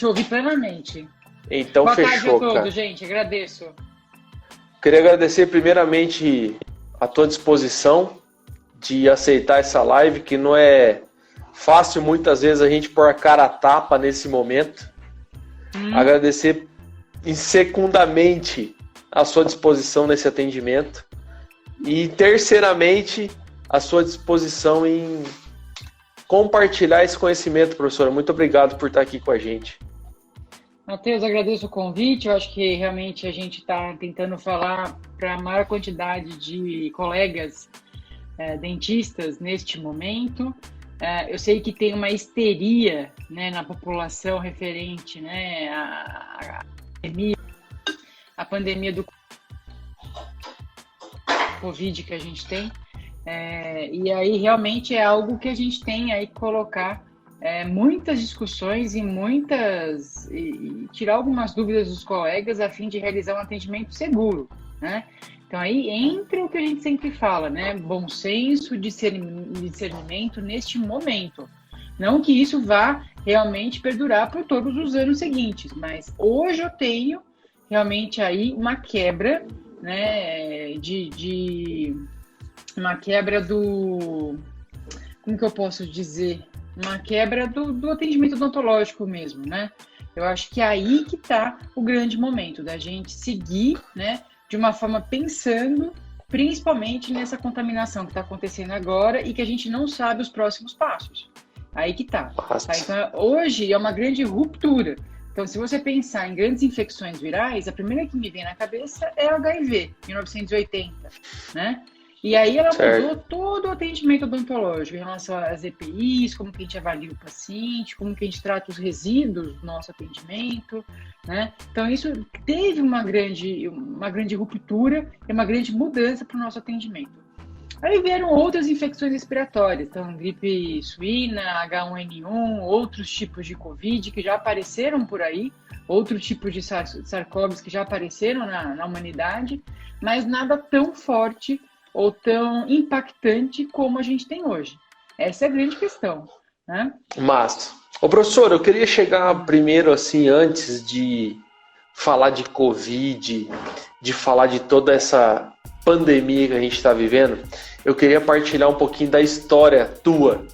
Te ouvi plenamente. Então, Boa tarde a fechou, todos, cara. gente. Agradeço. Queria agradecer primeiramente a tua disposição de aceitar essa live, que não é fácil muitas vezes a gente pôr a cara a tapa nesse momento. Agradecer secundamente a sua disposição nesse atendimento e terceiramente a sua disposição em compartilhar esse conhecimento, professora. Muito obrigado por estar aqui com a gente. Matheus, agradeço o convite. Eu acho que realmente a gente está tentando falar para a maior quantidade de colegas dentistas neste momento. Eu sei que tem uma histeria, né, na população referente, né, à pandemia do Covid que a gente tem. E aí realmente é algo que a gente tem aí que colocar muitas discussões e tirar algumas dúvidas dos colegas a fim de realizar um atendimento seguro, né? Então aí entra o que a gente sempre fala, né? Bom senso, discernimento neste momento. Não que isso vá realmente perdurar por todos os anos seguintes, mas hoje eu tenho realmente aí uma quebra, né? Uma quebra do... Como que eu posso dizer? Uma quebra do atendimento odontológico mesmo, né? Eu acho que é aí que está o grande momento da gente seguir, né, de uma forma pensando principalmente nessa contaminação que está acontecendo agora e que a gente não sabe os próximos passos. Aí que tá. Então, hoje é uma grande ruptura. Então, se você pensar em grandes infecções virais, a primeira que me vem na cabeça é o HIV, 1980, né? E aí ela mudou todo o atendimento odontológico em relação às EPIs, como que a gente avalia o paciente, como que a gente trata os resíduos do nosso atendimento, né? Então isso teve uma grande ruptura e uma grande mudança para o nosso atendimento. Aí vieram outras infecções respiratórias, então gripe suína, H1N1, outros tipos de Covid que já apareceram por aí, outros tipos de SARS-CoV que já apareceram na humanidade, mas nada tão forte ou tão impactante como a gente tem hoje. Essa é a grande questão, né? Massa. Ô, professor, eu queria chegar primeiro, assim, antes de falar de Covid, de falar de toda essa pandemia que a gente está vivendo, eu queria partilhar um pouquinho da história tua.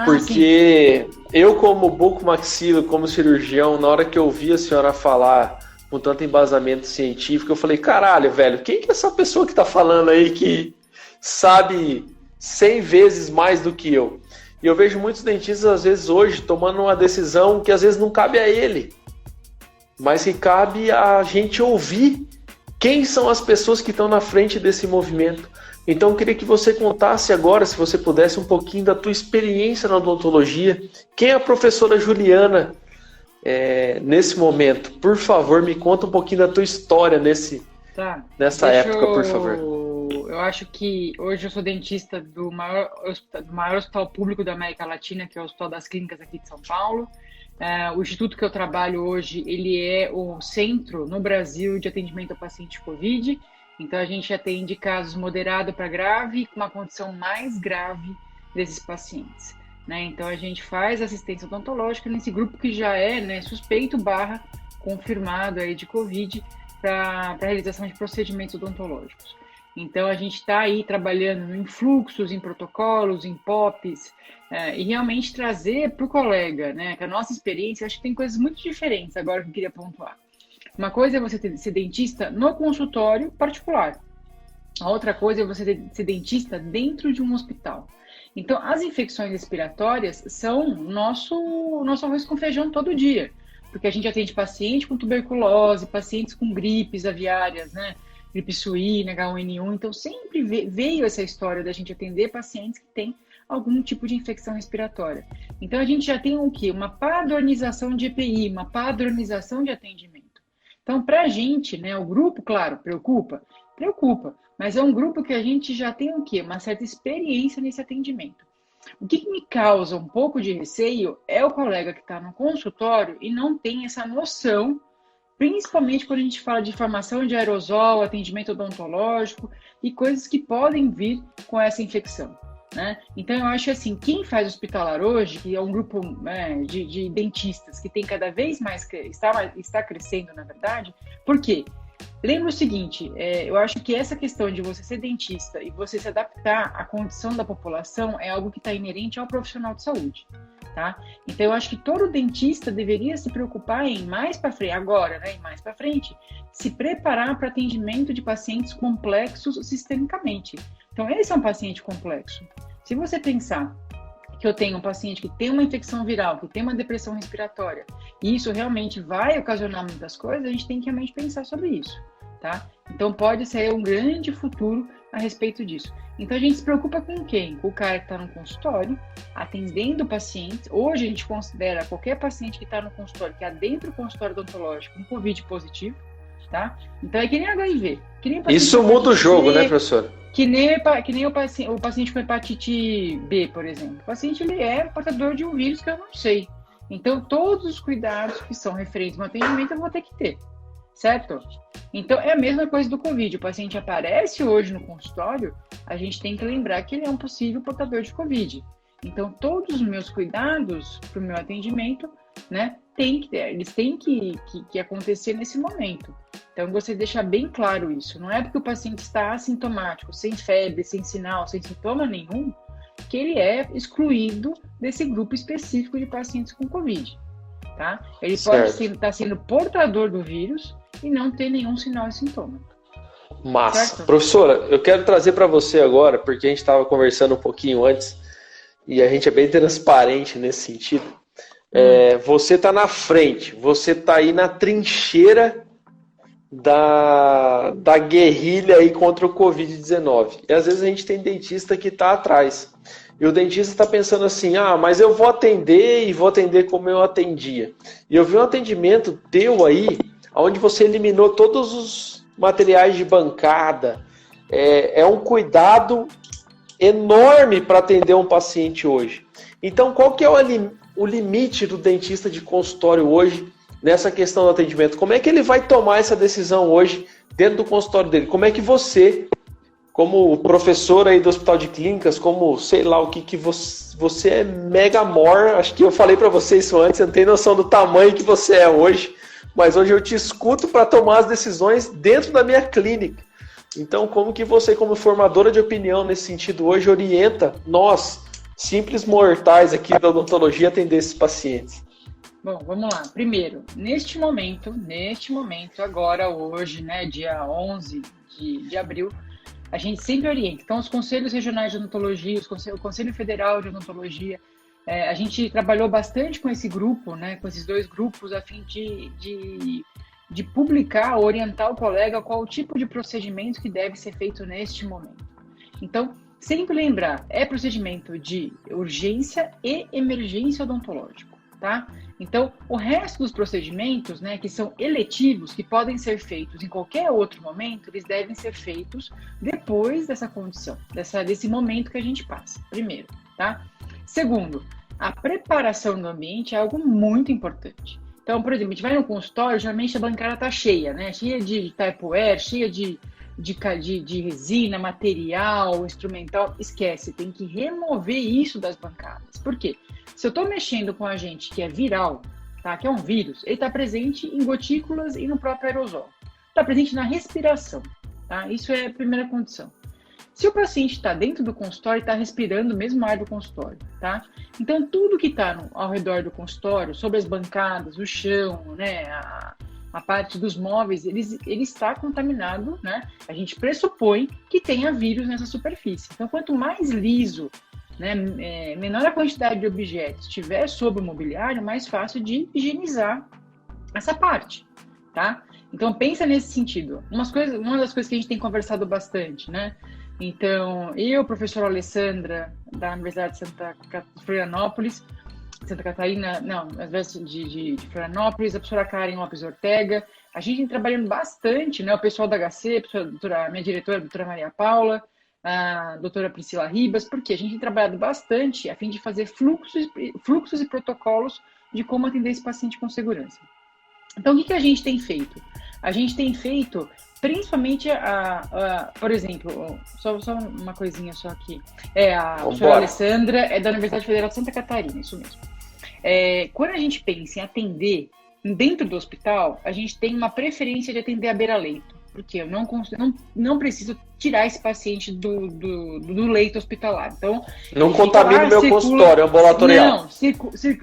Porque sim, eu, como bucomaxilo, como cirurgião, na hora que eu vi a senhora falar com tanto embasamento científico, eu falei, caralho, velho, quem que é essa pessoa que tá falando aí que sabe 100 vezes mais do que eu? E eu vejo muitos dentistas, às vezes, hoje, tomando uma decisão que às vezes não cabe a ele, mas que cabe a gente ouvir quem são as pessoas que estão na frente desse movimento. Então eu queria que você contasse agora, se você pudesse, um pouquinho da tua experiência na odontologia. Quem é a professora Juliana nesse momento? Por favor, me conta um pouquinho da tua história nessa época, por favor. Eu acho que hoje eu sou dentista do maior hospital público da América Latina, que é o Hospital das Clínicas aqui de São Paulo. O instituto que eu trabalho hoje, ele é o centro no Brasil de atendimento ao paciente Covid. Então, a gente atende casos moderado para grave, com uma condição mais grave desses pacientes, né? Então, a gente faz assistência odontológica nesse grupo que já é, né, suspeito / confirmado aí de Covid para realização de procedimentos odontológicos. Então, a gente está aí trabalhando em fluxos, em protocolos, em POPs, e realmente trazer para o colega, né, que a nossa experiência, eu acho que tem coisas muito diferentes agora que eu queria pontuar. Uma coisa é você ser dentista no consultório particular. A outra coisa é você ser dentista dentro de um hospital. Então, as infecções respiratórias são nosso arroz com feijão todo dia. Porque a gente atende paciente com tuberculose, pacientes com gripes aviárias, né? Gripe suína, H1N1. Então, sempre veio essa história da gente atender pacientes que têm algum tipo de infecção respiratória. Então, a gente já tem o quê? Uma padronização de EPI, uma padronização de atendimento. Então, para a gente, né, o grupo, claro, preocupa, mas é um grupo que a gente já tem o quê? Uma certa experiência nesse atendimento. O que me causa um pouco de receio é o colega que está no consultório e não tem essa noção, principalmente quando a gente fala de formação de aerosol, atendimento odontológico e coisas que podem vir com essa infecção. né? Então, eu acho assim, quem faz hospitalar hoje, que é um grupo de dentistas que tem cada vez mais, está crescendo, na verdade, por quê? Lembra o seguinte, eu acho que essa questão de você ser dentista e você se adaptar à condição da população é algo que está inerente ao profissional de saúde, tá? Então, eu acho que todo dentista deveria se preocupar em mais para frente, agora, né, mais para frente, se preparar para atendimento de pacientes complexos sistemicamente. Então, esse é um paciente complexo. Se você pensar que eu tenho um paciente que tem uma infecção viral, que tem uma depressão respiratória, e isso realmente vai ocasionar muitas coisas, a gente tem que realmente pensar sobre isso, tá? Então, pode ser um grande futuro a respeito disso. Então, a gente se preocupa com quem? Com o cara que está no consultório, atendendo pacientes. Hoje, a gente considera qualquer paciente que está no consultório, que adentra o consultório odontológico, um COVID positivo, tá? Então, é que nem HIV. Que nem isso muda o jogo, né, professor? Que nem o paciente com hepatite B, por exemplo. O paciente ele é portador de um vírus que eu não sei. Então, todos os cuidados que são referentes ao atendimento eu vou ter que ter, certo? Então, é a mesma coisa do Covid. O paciente aparece hoje no consultório, a gente tem que lembrar que ele é um possível portador de Covid. Então, todos os meus cuidados para o meu atendimento, né, eles têm que acontecer nesse momento. Então, eu gostaria de deixar bem claro isso. Não é porque o paciente está assintomático, sem febre, sem sinal, sem sintoma nenhum, que ele é excluído desse grupo específico de pacientes com Covid, tá? Ele pode estar sendo portador do vírus e não ter nenhum sinal e sintoma. Massa. Certo? Professora, eu quero trazer para você agora, porque a gente estava conversando um pouquinho antes, e a gente é bem transparente nesse sentido. Você está na frente, você está aí na trincheira da guerrilha aí contra o Covid-19. E às vezes a gente tem dentista que está atrás. E o dentista está pensando assim, mas eu vou atender e vou atender como eu atendia. E eu vi um atendimento teu aí, onde você eliminou todos os materiais de bancada. É um cuidado enorme para atender um paciente hoje. Então, qual que é o limite do dentista de consultório hoje nessa questão do atendimento? Como é que ele vai tomar essa decisão hoje dentro do consultório dele? Como é que você, como professor aí do Hospital de Clínicas, como sei lá o que você é mega amor, acho que eu falei para você isso antes, você não tem noção do tamanho que você é hoje, mas hoje eu te escuto para tomar as decisões dentro da minha clínica. Então, como que você, como formadora de opinião nesse sentido hoje, orienta nós, simples mortais aqui da odontologia, a atender esses pacientes? Bom, vamos lá. Primeiro, neste momento, agora, hoje, né, dia 11 de abril, a gente sempre orienta. Então, os conselhos regionais de odontologia, o Conselho Federal de Odontologia, a gente trabalhou bastante com esse grupo, né, com esses dois grupos, a fim de publicar, orientar o colega qual o tipo de procedimento que deve ser feito neste momento. Então, sempre lembrar, é procedimento de urgência e emergência odontológico, tá? Então, o resto dos procedimentos, né, que são eletivos, que podem ser feitos em qualquer outro momento, eles devem ser feitos depois dessa condição, desse momento que a gente passa, primeiro, tá? Segundo, a preparação do ambiente é algo muito importante. Então, por exemplo, a gente vai no consultório, geralmente a bancada está cheia, né? Cheia de Tupperware, cheia de resina, material, instrumental. Esquece, tem que remover isso das bancadas. Por quê? Se eu estou mexendo com um agente que é viral, tá? Que é um vírus, ele está presente em gotículas e no próprio aerosol. Está presente na respiração, tá? Isso é a primeira condição. Se o paciente está dentro do consultório, está respirando o mesmo ar do consultório, tá? Então, tudo que está ao redor do consultório, sobre as bancadas, o chão, né, a parte dos móveis, ele está contaminado, né? A gente pressupõe que tenha vírus nessa superfície. Então, quanto mais liso, né, menor a quantidade de objetos estiver sobre o mobiliário, mais fácil de higienizar essa parte, tá? Então, pensa nesse sentido. Uma das coisas que a gente tem conversado bastante, né? Então, eu, professora Alessandra, da Universidade de Florianópolis, Santa Catarina, não, às vezes de Florianópolis, a professora Karen Lopes Ortega, a gente tem trabalhando bastante, né, o pessoal da HC, minha diretora, a doutora Maria Paula, a doutora Priscila Ribas, porque a gente tem trabalhado bastante a fim de fazer fluxos e protocolos de como atender esse paciente com segurança. Então, o que a gente tem feito? A gente tem feito, principalmente, por exemplo, só uma coisinha só aqui. A professora Alessandra é da Universidade Federal de Santa Catarina, isso mesmo. Quando a gente pensa em atender dentro do hospital, a gente tem uma preferência de atender à beira-leito, porque eu não preciso tirar esse paciente do leito hospitalar. Então, não contamina o meu consultório ambulatorial.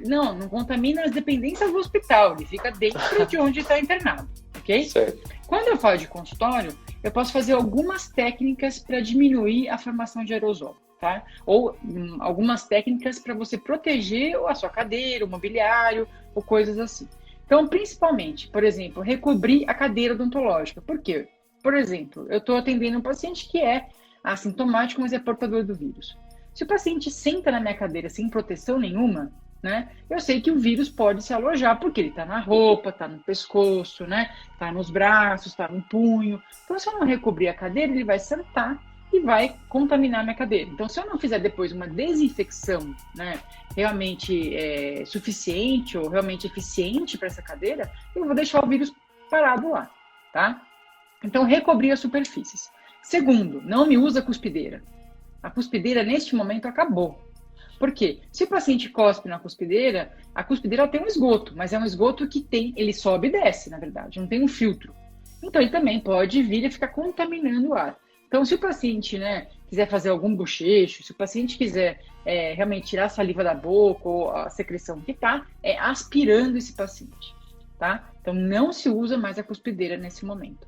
Não contamina as dependências do hospital, ele fica dentro de onde está internado, ok? Certo. Quando eu falo de consultório, eu posso fazer algumas técnicas para diminuir a formação de aerosol. Tá? Ou algumas técnicas para você proteger a sua cadeira, o mobiliário, ou coisas assim. Então, principalmente, por exemplo, recobrir a cadeira odontológica. Por quê? Por exemplo, eu estou atendendo um paciente que é assintomático, mas é portador do vírus. Se o paciente senta na minha cadeira sem proteção nenhuma, né, eu sei que o vírus pode se alojar, porque ele está na roupa, está no pescoço, né, está nos braços, está no punho. Então, se eu não recobrir a cadeira, ele vai sentar e vai contaminar a minha cadeira. Então, se eu não fizer depois uma desinfecção, né, realmente suficiente ou realmente eficiente para essa cadeira, eu vou deixar o vírus parado lá, tá? Então, recobrir as superfícies. Segundo, não me usa cuspideira. A cuspideira, neste momento, acabou. Por quê? Se o paciente cospe na cuspideira, a cuspideira tem um esgoto, mas é um esgoto que ele sobe e desce, na verdade, não tem um filtro. Então, ele também pode vir e ficar contaminando o ar. Então, se o paciente, né, quiser fazer algum bochecho, se o paciente quiser realmente tirar a saliva da boca ou a secreção que está, aspirando esse paciente, tá? Então, não se usa mais a cuspideira nesse momento.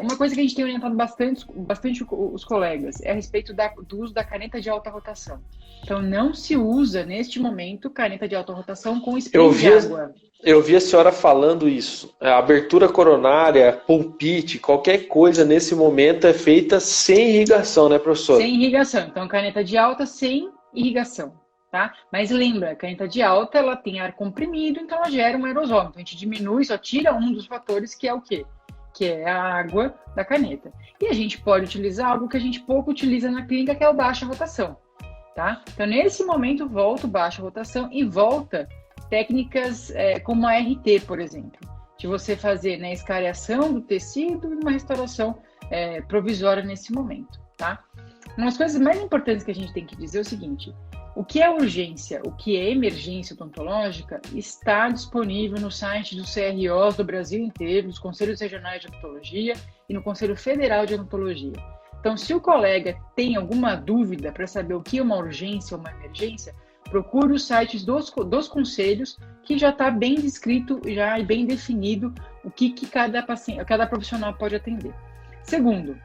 Uma coisa que a gente tem orientado bastante os colegas é a respeito do uso da caneta de alta rotação. Então, não se usa, neste momento, caneta de alta rotação com spray de água. Eu vi a senhora falando isso. A abertura coronária, pulpite, qualquer coisa nesse momento é feita sem irrigação, né, professor? Sem irrigação. Então, caneta de alta sem irrigação, tá? Mas lembra, a caneta de alta, ela tem ar comprimido, então ela gera um aerosol. Então, a gente diminui, só tira um dos fatores, que é o quê? Que é a água da caneta. E a gente pode utilizar algo que a gente pouco utiliza na clínica, que é o baixa rotação, tá? Então, nesse momento, volta o baixa rotação e volta técnicas como a RT, por exemplo, de você fazer, né, escariação do tecido e uma restauração provisória nesse momento, tá? Uma das coisas mais importantes que a gente tem que dizer é o seguinte: o que é urgência, o que é emergência odontológica está disponível no site dos CROs do Brasil inteiro, dos Conselhos Regionais de Odontologia e no Conselho Federal de Odontologia. Então, se o colega tem alguma dúvida para saber o que é uma urgência ou uma emergência, procure os sites dos conselhos, que já está bem descrito já e bem definido o que cada profissional pode atender. Segundo,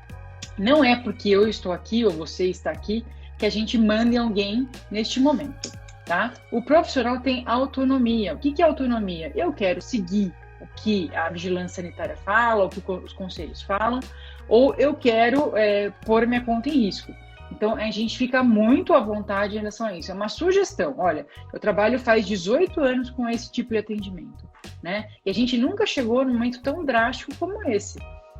não é porque eu estou aqui ou você está aqui que a gente mande alguém neste momento, tá? O profissional tem autonomia. O que é autonomia? Eu quero seguir o que a vigilância sanitária fala, o que os conselhos falam, ou eu quero pôr minha conta em risco. Então, a gente fica muito à vontade em relação a isso. É uma sugestão. Olha, eu trabalho faz 18 anos com esse tipo de atendimento, né? E a gente nunca chegou num momento tão drástico como esse.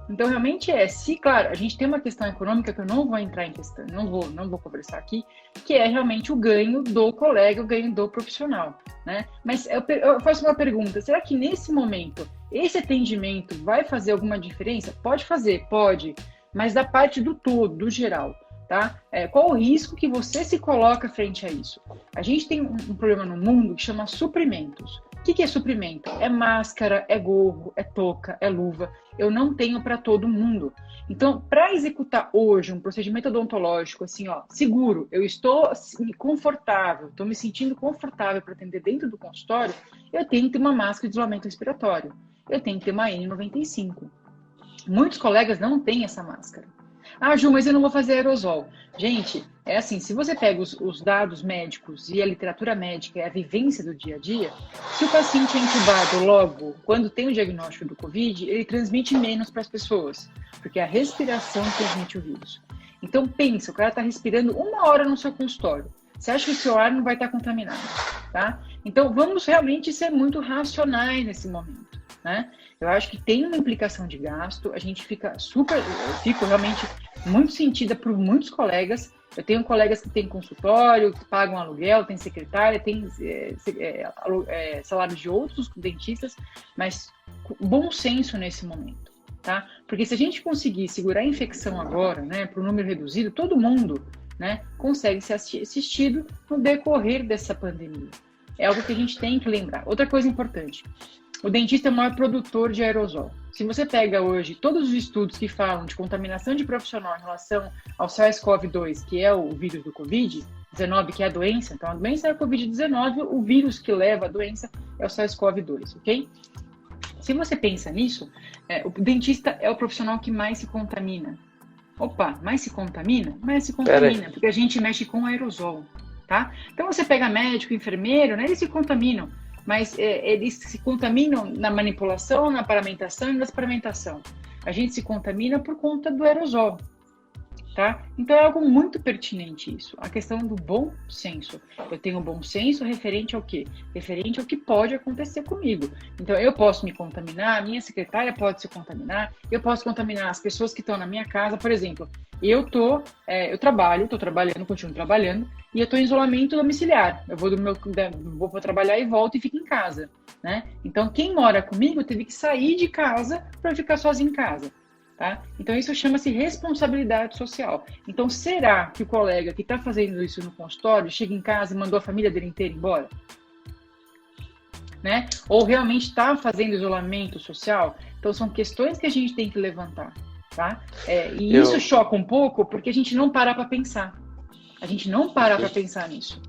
Então, realmente claro, a gente tem uma questão econômica que eu não vou entrar em questão, não vou conversar aqui, que é realmente o ganho do colega, o ganho do profissional, né? Mas eu faço uma pergunta: será que nesse momento esse atendimento vai fazer alguma diferença? Pode fazer, pode, mas da parte do todo, do geral, tá? Qual o risco que você se coloca frente a isso? A gente tem um problema no mundo que chama suprimentos. O que é suprimento? É máscara, é gorro, é touca, é luva. Eu não tenho para todo mundo. Então, para executar hoje um procedimento odontológico assim, seguro, eu estou confortável, estou me sentindo confortável para atender dentro do consultório, eu tenho que ter uma máscara de isolamento respiratório. Eu tenho que ter uma N95. Muitos colegas não têm essa máscara. Ah, Ju, mas eu não vou fazer aerosol. Gente, é assim, se você pega os dados médicos e a literatura médica e a vivência do dia a dia, se o paciente é intubado logo, quando tem o diagnóstico do Covid, ele transmite menos para as pessoas, porque a respiração transmite o vírus. Então, pensa, o cara está respirando 1 hora no seu consultório. Você acha que o seu ar não vai estar contaminado, tá? Então, vamos realmente ser muito racionais nesse momento, né? Eu acho que tem uma implicação de gasto, a gente eu fico realmente muito sentida por muitos colegas. Eu tenho colegas que têm consultório, que pagam aluguel, tem secretária, tem salários de outros dentistas, mas bom senso nesse momento, tá? Porque se a gente conseguir segurar a infecção agora, né, para um número reduzido, todo mundo, né, consegue ser assistido no decorrer dessa pandemia. É algo que a gente tem que lembrar. Outra coisa importante, o dentista é o maior produtor de aerosol. Se você pega hoje todos os estudos que falam de contaminação de profissional em relação ao SARS-CoV-2, que é o vírus do Covid-19, que é a doença, então a doença é o Covid-19, o vírus que leva a doença é o SARS-CoV-2, ok? Se você pensa nisso, o dentista é o profissional que mais se contamina. Opa, mais se contamina? Mais se contamina, porque a gente mexe com aerosol, tá? Então você pega médico, enfermeiro, né, eles se contaminam, mas eles se contaminam na manipulação, na paramentação e na experimentação. A gente se contamina por conta do aerosol, tá? Então é algo muito pertinente isso, a questão do bom senso. Eu tenho bom senso referente ao quê? Referente ao que pode acontecer comigo. Então eu posso me contaminar, a minha secretária pode se contaminar, eu posso contaminar as pessoas que estão na minha casa. Por exemplo, eu estou trabalhando, continuo trabalhando, e eu estou em isolamento domiciliar. Eu vou para trabalhar e volto e fico em casa, né? Então quem mora comigo teve que sair de casa para ficar sozinho em casa. Tá? Então isso chama-se responsabilidade social. Então será que o colega que está fazendo isso no consultório chega em casa e mandou a família dele inteira embora? Né? Ou realmente está fazendo isolamento social? Então são questões que a gente tem que levantar. Tá? Isso choca um pouco porque a gente não para para pensar. A gente não para para pensar nisso.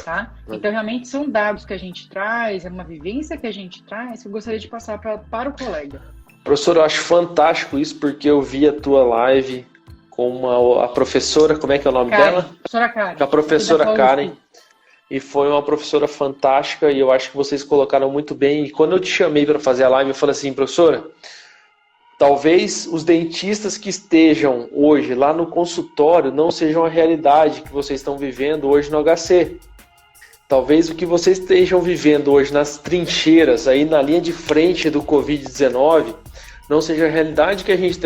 Tá? Então realmente são dados que a gente traz, é uma vivência que a gente traz que eu gostaria de passar para o colega. Professor, eu acho fantástico isso, porque eu vi a tua live com a professora, como é que é o nome dela? Professora Karen. Com a professora Karen. E foi uma professora fantástica, e eu acho que vocês colocaram muito bem. E quando eu te chamei para fazer a live, eu falei assim, professora, talvez os dentistas que estejam hoje lá no consultório não sejam a realidade que vocês estão vivendo hoje no HC. Talvez o que vocês estejam vivendo hoje nas trincheiras, aí na linha de frente do Covid-19, não seja a realidade que a gente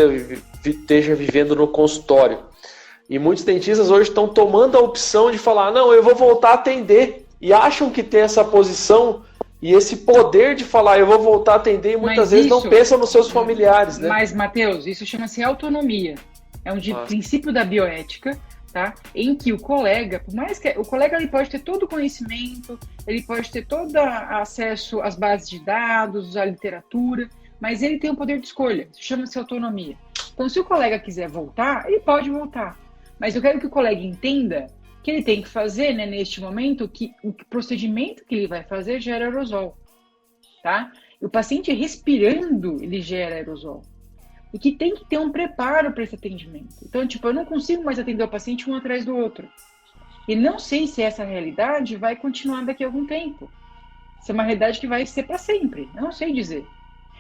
esteja vivendo no consultório. E muitos dentistas hoje estão tomando a opção de falar, não, eu vou voltar a atender. E acham que tem essa posição e esse poder de falar, eu vou voltar a atender, e muitas vezes não pensam nos seus familiares. Né? Mas, Matheus, isso chama-se autonomia. É um princípio da bioética, tá? Em que o colega, por mais que o colega ele pode ter todo o conhecimento, ele pode ter todo acesso às bases de dados, à literatura, mas ele tem o poder de escolha, isso chama-se autonomia. Então, se o colega quiser voltar, ele pode voltar. Mas eu quero que o colega entenda que ele tem que fazer, né, neste momento, que o procedimento que ele vai fazer gera aerosol, tá? E o paciente respirando, ele gera aerosol. E que tem que ter um preparo para esse atendimento. Então, tipo, eu não consigo mais atender o paciente um atrás do outro. E não sei se essa realidade vai continuar daqui a algum tempo. Se é uma realidade que vai ser para sempre. Eu não sei dizer.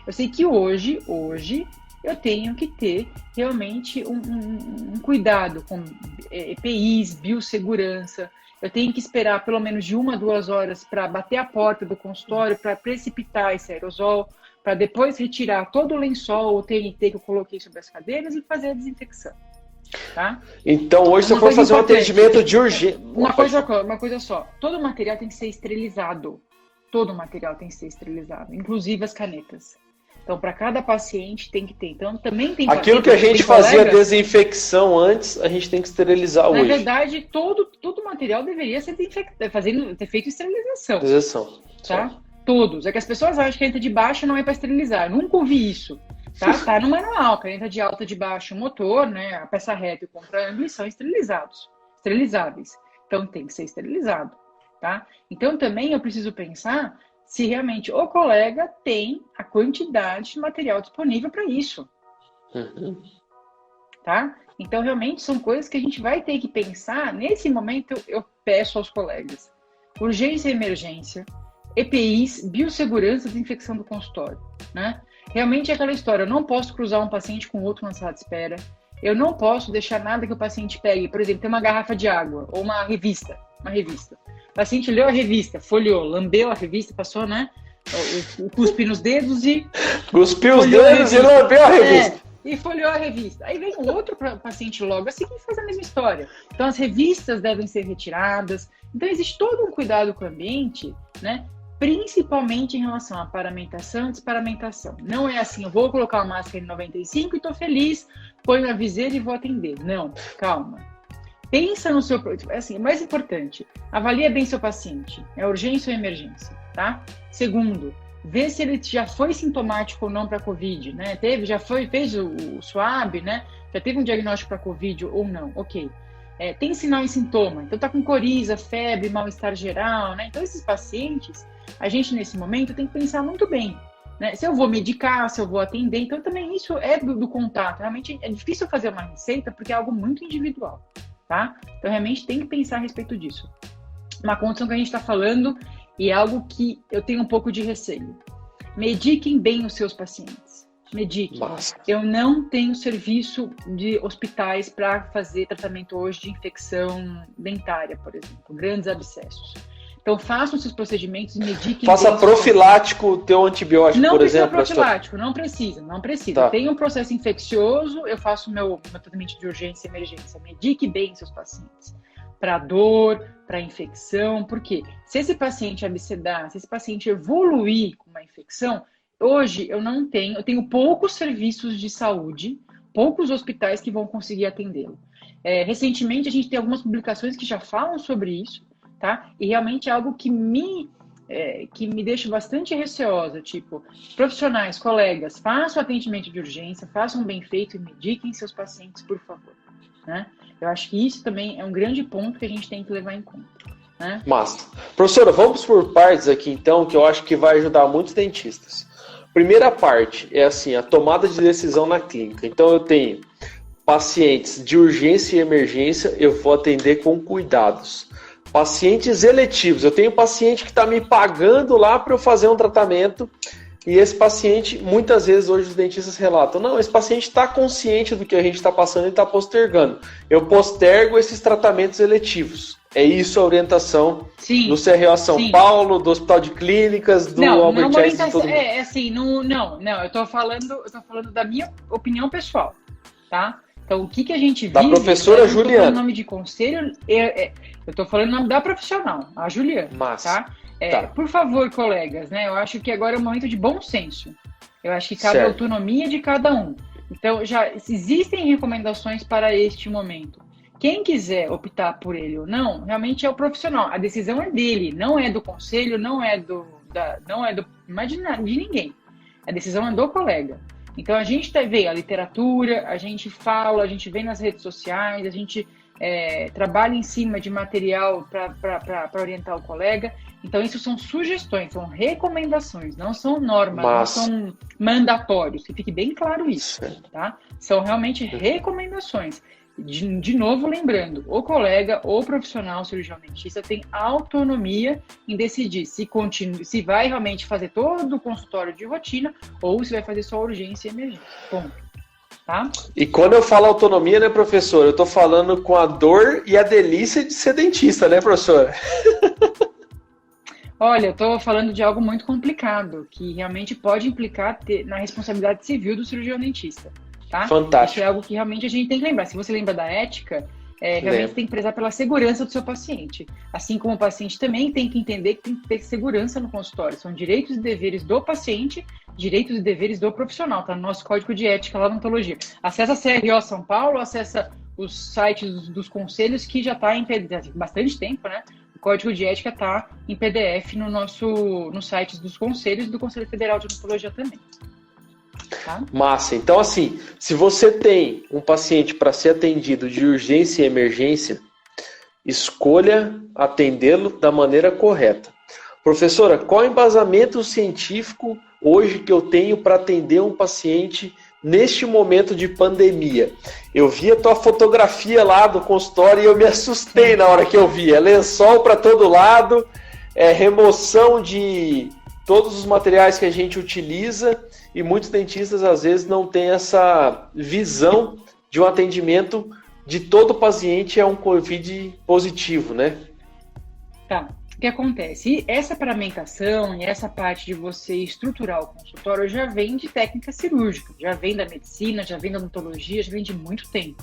Eu sei que hoje eu tenho que ter realmente um cuidado com EPIs, biossegurança. Eu tenho que esperar pelo menos de 1 a 2 horas para bater a porta do consultório, para precipitar esse aerosol, para depois retirar todo o lençol ou TNT que eu coloquei sobre as cadeiras e fazer a desinfecção. Tá? Então, hoje, se eu for fazer um atendimento de urgência... Uma coisa só. Todo o material tem que ser esterilizado. Todo o material tem que ser esterilizado, inclusive as canetas. Então, para cada paciente tem que ter. Então, também tem... Aquilo que a gente fazia desinfecção antes, a gente tem que esterilizar hoje. Na verdade, todo o material deveria ser ter feito esterilização. Esterilização. Tá? Todos. É que as pessoas acham que a caneta de baixo não é para esterilizar. Eu nunca ouvi isso. Tá no manual. Caneta de alta, de baixo, motor, né? A peça reta e o contra-ângulo são esterilizáveis. Então, tem que ser esterilizado. Tá? Então, também eu preciso pensar se realmente o colega tem a quantidade de material disponível para isso. Uhum. Tá? Então, realmente, são coisas que a gente vai ter que pensar. Nesse momento, eu peço aos colegas. Urgência e emergência, EPIs, biossegurança de infecção do consultório. Né? Realmente é aquela história, eu não posso cruzar um paciente com outro na sala de espera. Eu não posso deixar nada que o paciente pegue. Por exemplo, tem uma garrafa de água ou uma revista. O paciente leu a revista, folheou, lambeu a revista, passou, né? O cuspe nos dedos e... Cuspiu os dedos e lambeu a revista. E folheou a revista. Aí vem um outro paciente logo assim que faz a mesma história. Então as revistas devem ser retiradas. Então existe todo um cuidado com o ambiente, né? principalmente em relação à paramentação e desparamentação. Não é assim, eu vou colocar uma máscara em 95 e estou feliz, ponho a viseira e vou atender. Não, calma. Pensa no seu... Assim, o mais importante, avalia bem seu paciente. É urgência ou emergência, tá? Segundo, vê se ele já foi sintomático ou não para COVID, né? Fez o swab, né? Já teve um diagnóstico para COVID ou não, ok. Tem sinal e sintoma, então tá com coriza, febre, mal-estar geral, né? Então esses pacientes, a gente nesse momento tem que pensar muito bem, né? Se eu vou medicar, se eu vou atender, então também isso é do contato. Realmente é difícil fazer uma receita porque é algo muito individual, tá? Então realmente tem que pensar a respeito disso. Uma condição que a gente está falando e é algo que eu tenho um pouco de receio. Mediquem bem os seus pacientes. Mediquem. Nossa. Eu não tenho serviço de hospitais para fazer tratamento hoje de infecção dentária, por exemplo, grandes abscessos. Então, façam seus procedimentos e mediquem. Faça profilático teu antibiótico, por exemplo. Não precisa profilático, não precisa. Tá. Tem um processo infeccioso, eu faço meu tratamento de urgência e emergência. Medique bem seus pacientes. Para dor, para infecção, porque se esse paciente abscedar, se esse paciente evoluir com uma infecção, hoje eu tenho poucos serviços de saúde, poucos hospitais que vão conseguir atendê-lo. Recentemente a gente tem algumas publicações que já falam sobre isso, tá? E realmente é algo que me deixa bastante receosa, tipo, profissionais, colegas, façam atendimento de urgência, façam bem feito e mediquem seus pacientes, por favor, né? Eu acho que isso também é um grande ponto que a gente tem que levar em conta, né? Massa. Professora, vamos por partes aqui então, que eu acho que vai ajudar muitos dentistas. Primeira parte é assim, a tomada de decisão na clínica. Então eu tenho pacientes de urgência e emergência, eu vou atender com cuidados. Pacientes eletivos, eu tenho paciente que está me pagando lá para eu fazer um tratamento e esse paciente, muitas vezes hoje os dentistas relatam, não, esse paciente está consciente do que a gente está passando e está postergando. Eu postergo esses tratamentos eletivos. É isso a orientação do CRO São Paulo, do Hospital de Clínicas, do Albert Einstein, de todo mundo. Eu tô falando da minha opinião pessoal, tá? Então, o que a gente vive... Da professora Juliana. Eu tô falando nome de conselho, eu tô falando o nome da profissional, a Juliana, Massa. tá? Por favor, colegas, né? Eu acho que agora é um momento de bom senso. Eu acho que cabe a autonomia de cada um. Então, já existem recomendações para este momento. Quem quiser optar por ele ou não, realmente é o profissional. A decisão é dele, não é do conselho, não é de ninguém. A decisão é do colega. Então, a gente vê a literatura, a gente fala, a gente vê nas redes sociais, a gente trabalha em cima de material para orientar o colega. Então, isso são sugestões, são recomendações, não são normas, não são mandatórios. Que fique bem claro isso, tá? São realmente recomendações. De novo, lembrando, o colega ou profissional cirurgião dentista tem autonomia em decidir se vai realmente fazer todo o consultório de rotina ou se vai fazer só urgência e emergência. Ponto. Tá? E quando eu falo autonomia, né, professor? Eu tô falando com a dor e a delícia de ser dentista, né, professora? Olha, eu estou falando de algo muito complicado, que realmente pode implicar na responsabilidade civil do cirurgião dentista. Tá? Fantástico. Isso é algo que realmente a gente tem que lembrar. Se você lembra da ética, realmente tem que prezar pela segurança do seu paciente. Assim como o paciente também tem que entender que tem que ter segurança no consultório. São direitos e deveres do paciente, direitos e deveres do profissional. Tá no nosso código de ética lá na ontologia. Acessa a CRO São Paulo, acessa os sites dos conselhos, que já está em PDF há bastante tempo, né? O código de ética está em PDF nos sites dos conselhos e do Conselho Federal de Odontologia também. Tá? Massa. Então, assim, se você tem um paciente para ser atendido de urgência e emergência, escolha atendê-lo da maneira correta. Professora, qual é o embasamento científico hoje que eu tenho para atender um paciente neste momento de pandemia? Eu vi a tua fotografia lá do consultório e eu me assustei na hora que eu vi. É lençol para todo lado, remoção de todos os materiais que a gente utiliza. E muitos dentistas, às vezes, não têm essa visão de um atendimento de todo paciente é um COVID positivo, né? Tá. O que acontece? Essa paramentação e essa parte de você estruturar o consultório já vem de técnica cirúrgica, já vem da medicina, já vem da odontologia, já vem de muito tempo.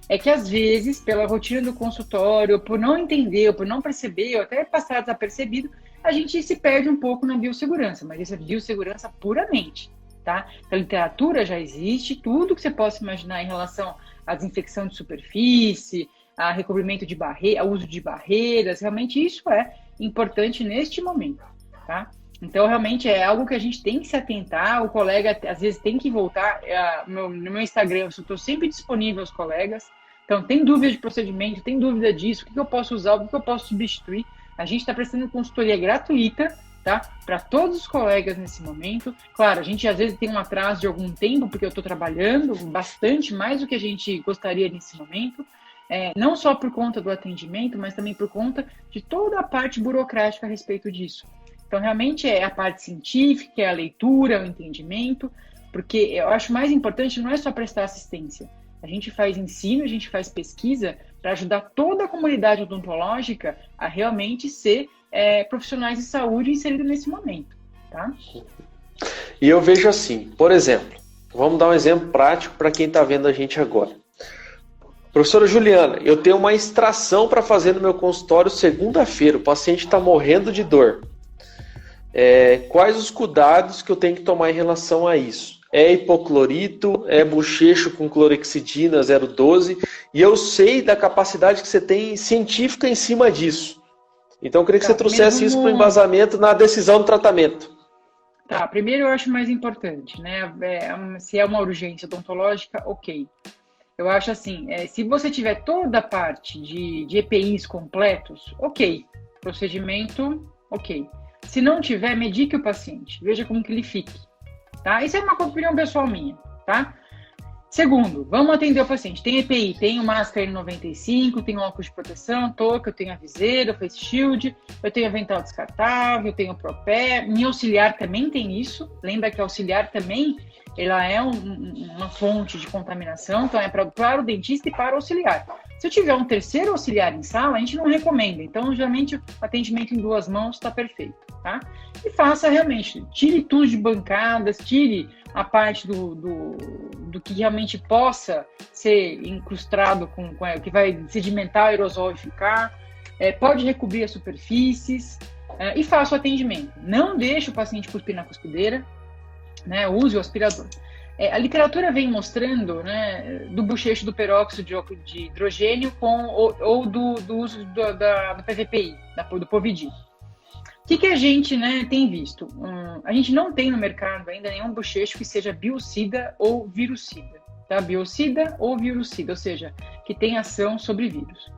É que, às vezes, pela rotina do consultório, por não entender, ou por não perceber, ou até passar desapercebido, a gente se perde um pouco na biossegurança, mas isso é biossegurança puramente, tá? A literatura já existe, tudo que você possa imaginar em relação à desinfecção de superfície, a recobrimento de barreira, uso de barreiras, realmente isso é importante neste momento, tá? Então, realmente é algo que a gente tem que se atentar, o colega às vezes tem que voltar, no meu Instagram eu estou sempre disponível aos colegas, então tem dúvida de procedimento, tem dúvida disso, o que eu posso usar, o que eu posso substituir, a gente está prestando consultoria gratuita, tá? Para todos os colegas nesse momento. Claro, a gente às vezes tem um atraso de algum tempo, porque eu estou trabalhando bastante, mais do que a gente gostaria nesse momento, não só por conta do atendimento, mas também por conta de toda a parte burocrática a respeito disso. Então, realmente é a parte científica, é a leitura, é o entendimento, porque eu acho mais importante não é só prestar assistência. A gente faz ensino, a gente faz pesquisa para ajudar toda a comunidade odontológica a realmente ser profissionais de saúde inseridos nesse momento, tá? E eu vejo assim, por exemplo, vamos dar um exemplo prático para quem está vendo a gente agora. Professora Juliana, eu tenho uma extração para fazer no meu consultório segunda-feira, o paciente está morrendo de dor. Quais os cuidados que eu tenho que tomar em relação a isso? É hipoclorito, é bochecho com clorexidina 0,12, e eu sei da capacidade que você tem científica em cima disso. Então eu queria que você trouxesse isso para o embasamento na decisão do tratamento. Tá, primeiro eu acho mais importante, né? Se é uma urgência odontológica, ok. Eu acho assim, se você tiver toda a parte de EPIs completos, ok. Procedimento, ok. Se não tiver, medique o paciente. Veja como que ele fique. Tá? Isso é uma opinião pessoal minha. Tá? Segundo, vamos atender o paciente. Tem EPI, tenho máscara N95, tenho óculos de proteção, touca, eu tenho a viseira, face shield, eu tenho avental descartável, eu tenho propé. Minha auxiliar também tem isso. Lembra que a auxiliar também ela é uma fonte de contaminação, então é para o dentista e para o auxiliar. Se eu tiver um terceiro auxiliar em sala, a gente não recomenda. Então, geralmente, o atendimento em 2 mãos está perfeito, tá? E faça realmente, tire tudo de bancadas, tire a parte do que realmente possa ser incrustado com que vai sedimentar o aerosol e ficar. Pode recobrir as superfícies e faça o atendimento. Não deixe o paciente cuspir na cuspideira, né? Use o aspirador. A literatura vem mostrando, né, do bochecho do peróxido de hidrogênio ou do uso do PVPI, do Povidi. O que a gente, né, tem visto? A gente não tem no mercado ainda nenhum bochecho que seja biocida ou virucida. Tá? Biocida ou virucida, ou seja, que tem ação sobre vírus.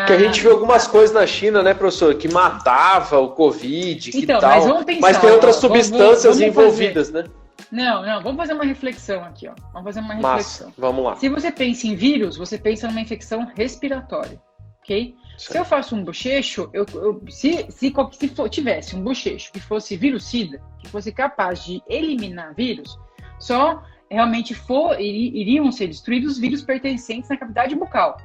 Que a gente viu algumas coisas na China, né, professor, que matava o Covid, que então, tal. Mas vamos pensar, mas tem outras substâncias vamos envolvidas, né? Não, vamos fazer uma reflexão aqui, ó. Vamos fazer uma reflexão. Vamos lá. Se você pensa em vírus, você pensa numa infecção respiratória, ok? Certo. Se eu faço um bochecho, se tivesse um bochecho que fosse virucida, que fosse capaz de eliminar vírus, só realmente iriam ser destruídos os vírus pertencentes na cavidade bucal.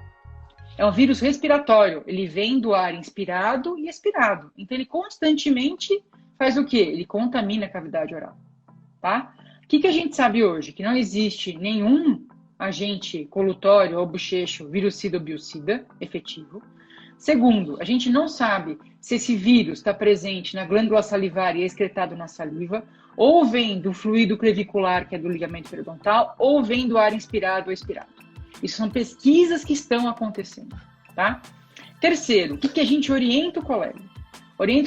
É um vírus respiratório, ele vem do ar inspirado e expirado. Então, ele constantemente faz o quê? Ele contamina a cavidade oral. Tá? O que a gente sabe hoje? Que não existe nenhum agente colutório ou bochecho virucida ou biocida efetivo. Segundo, a gente não sabe se esse vírus está presente na glândula salivar e é excretado na saliva, ou vem do fluido crevicular, que é do ligamento periodontal, ou vem do ar inspirado ou expirado. Isso são pesquisas que estão acontecendo. Tá? Terceiro, o que a gente orienta o colega?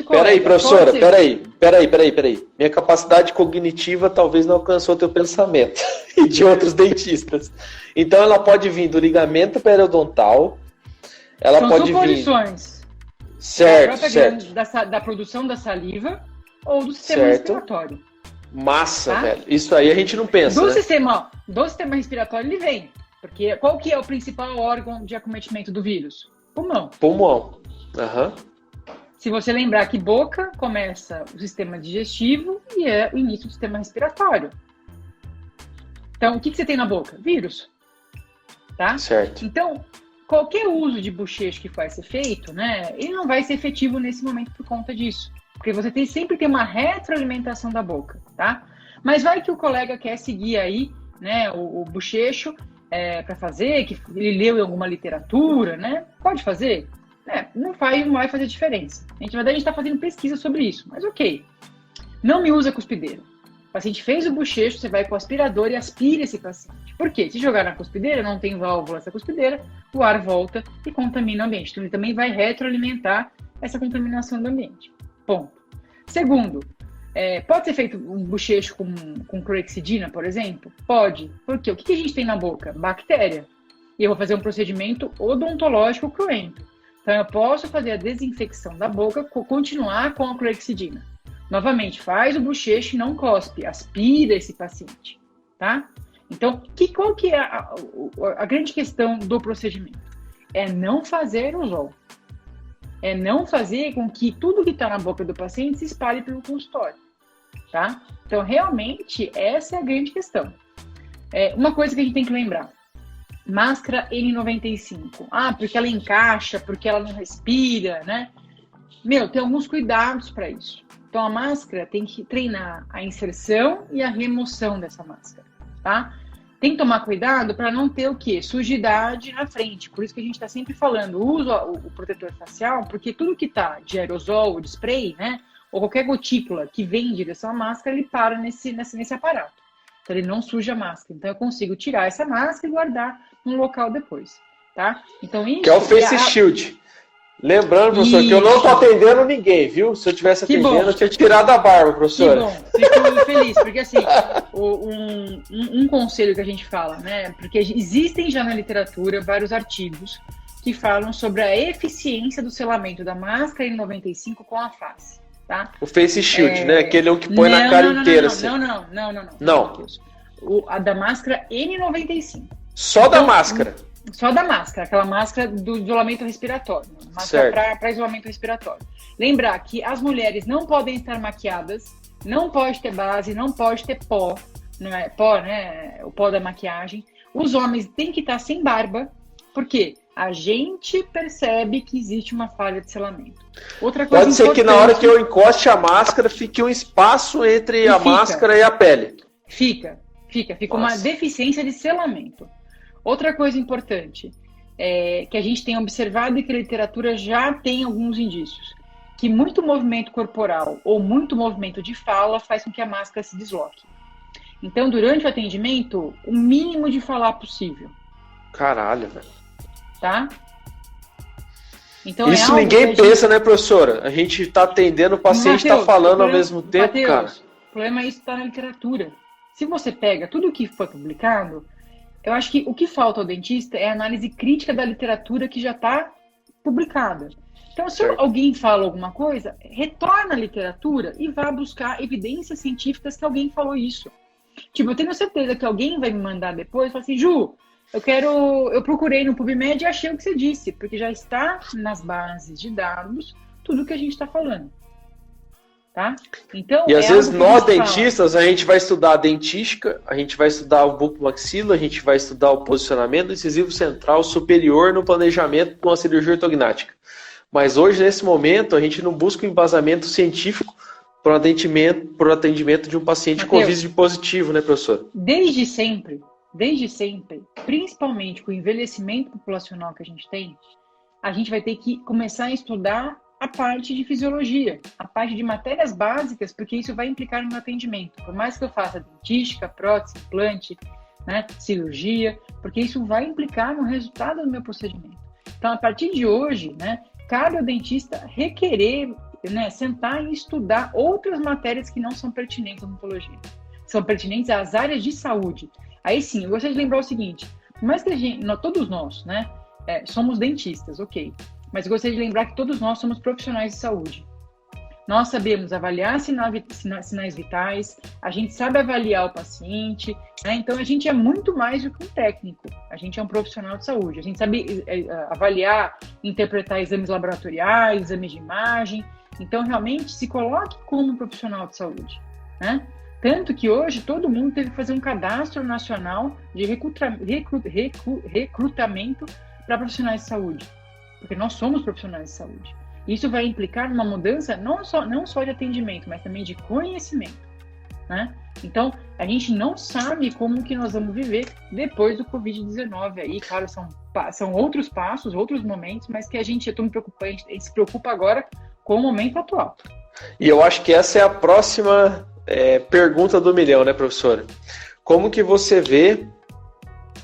Peraí, professora, peraí. Minha capacidade cognitiva talvez não alcançou o teu pensamento e de outros dentistas. Então ela pode vir do ligamento periodontal, ela São pode suposições. vir... Certo. Da produção da saliva ou do sistema respiratório. Massa, tá? Velho. Isso aí a gente não pensa, do né? sistema respiratório ele vem. Porque qual que é o principal órgão de acometimento do vírus? Pulmão. Aham. Se você lembrar que boca começa o sistema digestivo e é o início do sistema respiratório. Então, o que você tem na boca? Vírus. Tá? Certo. Então, qualquer uso de bochecho que vai ser feito, né, ele não vai ser efetivo nesse momento por conta disso. Porque você sempre tem uma retroalimentação da boca, tá? Mas vai que o colega quer seguir aí, né, o bochecho para fazer, que ele leu em alguma literatura, né? Pode fazer. não vai fazer diferença. Na verdade, a gente está fazendo pesquisa sobre isso, mas ok. Não me usa cuspideira. O paciente fez o bochecho, você vai com o aspirador e aspira esse paciente. Por quê? Se jogar na cuspideira, não tem válvula essa cuspideira, o ar volta e contamina o ambiente. Então, ele também vai retroalimentar essa contaminação do ambiente. Ponto. Segundo, pode ser feito um bochecho com clorexidina, por exemplo? Pode. Por quê? O que a gente tem na boca? Bactéria. E eu vou fazer um procedimento odontológico cruento. Então, eu posso fazer a desinfecção da boca, continuar com a clorexidina. Novamente, faz o bochecho e não cospe, aspira esse paciente, tá? Então, qual que é a grande questão do procedimento? É não fazer aerosol. É não fazer com que tudo que está na boca do paciente se espalhe pelo consultório, tá? Então, realmente, essa é a grande questão. Uma coisa que a gente tem que lembrar. Máscara N95. Porque ela encaixa, porque ela não respira, né? Tem alguns cuidados para isso. Então, a máscara tem que treinar a inserção e a remoção dessa máscara, tá? Tem que tomar cuidado para não ter o quê? Sujidade na frente. Por isso que a gente está sempre falando, usa o protetor facial, porque tudo que tá de aerosol, de spray, né? Ou qualquer gotícula que vem em direção à máscara, ele para nesse aparato. Então, ele não suja a máscara. Então, eu consigo tirar essa máscara e guardar no local depois, tá? Então, isso... Que é o Face Shield. Lembrando, professor, que eu não estou atendendo ninguém, viu? Se eu tivesse atendendo, eu tinha tirado a barba, professor. Que bom, fico feliz, porque assim, um conselho que a gente fala, né? Porque existem já na literatura vários artigos que falam sobre a eficiência do selamento da máscara N95 com a face, tá? O Face Shield, né? Aquele que põe na cara inteira, assim. Não. A da máscara N95. Só da máscara? Só da máscara, aquela máscara do isolamento respiratório. Máscara para isolamento respiratório. Lembrar que as mulheres não podem estar maquiadas, não pode ter base, não pode ter pó, não é pó, né? O pó da maquiagem. Os homens têm que estar sem barba, porque a gente percebe que existe uma falha de selamento. Outra coisa pode ser que na hora que eu encoste a máscara, fique um espaço entre a máscara e a pele. Fica uma deficiência de selamento. Outra coisa importante que a gente tem observado e que a literatura já tem alguns indícios, que muito movimento corporal ou muito movimento de fala faz com que a máscara se desloque. Então, durante o atendimento, o mínimo de falar possível. Caralho, velho. Tá? Então, isso ninguém pensa, né, professora? A gente está atendendo, o paciente está falando ao mesmo tempo, cara. O problema é isso está na literatura. Se você pega tudo o que foi publicado, eu acho que o que falta ao dentista é a análise crítica da literatura que já está publicada. Então, se alguém fala alguma coisa, retorna à literatura e vá buscar evidências científicas que alguém falou isso. Tipo, eu tenho certeza que alguém vai me mandar depois e falar assim, Ju, eu procurei no PubMed e achei o que você disse, porque já está nas bases de dados tudo o que a gente está falando. Tá? Então, e às vezes nós dentistas, a gente vai estudar a dentística, a gente vai estudar o bucomaxilo, a gente vai estudar o posicionamento incisivo central superior no planejamento de uma cirurgia ortognática. Mas hoje, nesse momento, a gente não busca um embasamento científico para o atendimento de um paciente com Covid positivo, né, professor? Desde sempre, principalmente com o envelhecimento populacional que a gente tem, a gente vai ter que começar a estudar a parte de fisiologia, a parte de matérias básicas, porque isso vai implicar no meu atendimento. Por mais que eu faça dentística, prótese, implante, né, cirurgia, porque isso vai implicar no resultado do meu procedimento. Então, a partir de hoje, né, cabe ao dentista requerer, né, sentar e estudar outras matérias que não são pertinentes à odontologia. São pertinentes às áreas de saúde. Aí sim, eu gostaria de lembrar o seguinte, por mais que todos nós, né, somos dentistas, ok. Mas eu gostaria de lembrar que todos nós somos profissionais de saúde. Nós sabemos avaliar sinais vitais, a gente sabe avaliar o paciente, né? Então a gente é muito mais do que um técnico, a gente é um profissional de saúde, a gente sabe avaliar, interpretar exames laboratoriais, exames de imagem, então realmente se coloque como um profissional de saúde, né? Tanto que hoje todo mundo teve que fazer um cadastro nacional de recrutamento para profissionais de saúde. Porque nós somos profissionais de saúde. Isso vai implicar numa mudança não só de atendimento, mas também de conhecimento, né? Então, a gente não sabe como que nós vamos viver depois do Covid-19. Aí, claro, são são outros passos, outros momentos, mas que a gente se preocupa agora com o momento atual. E eu acho que essa é a próxima pergunta do milhão, né, professora? Como que você vê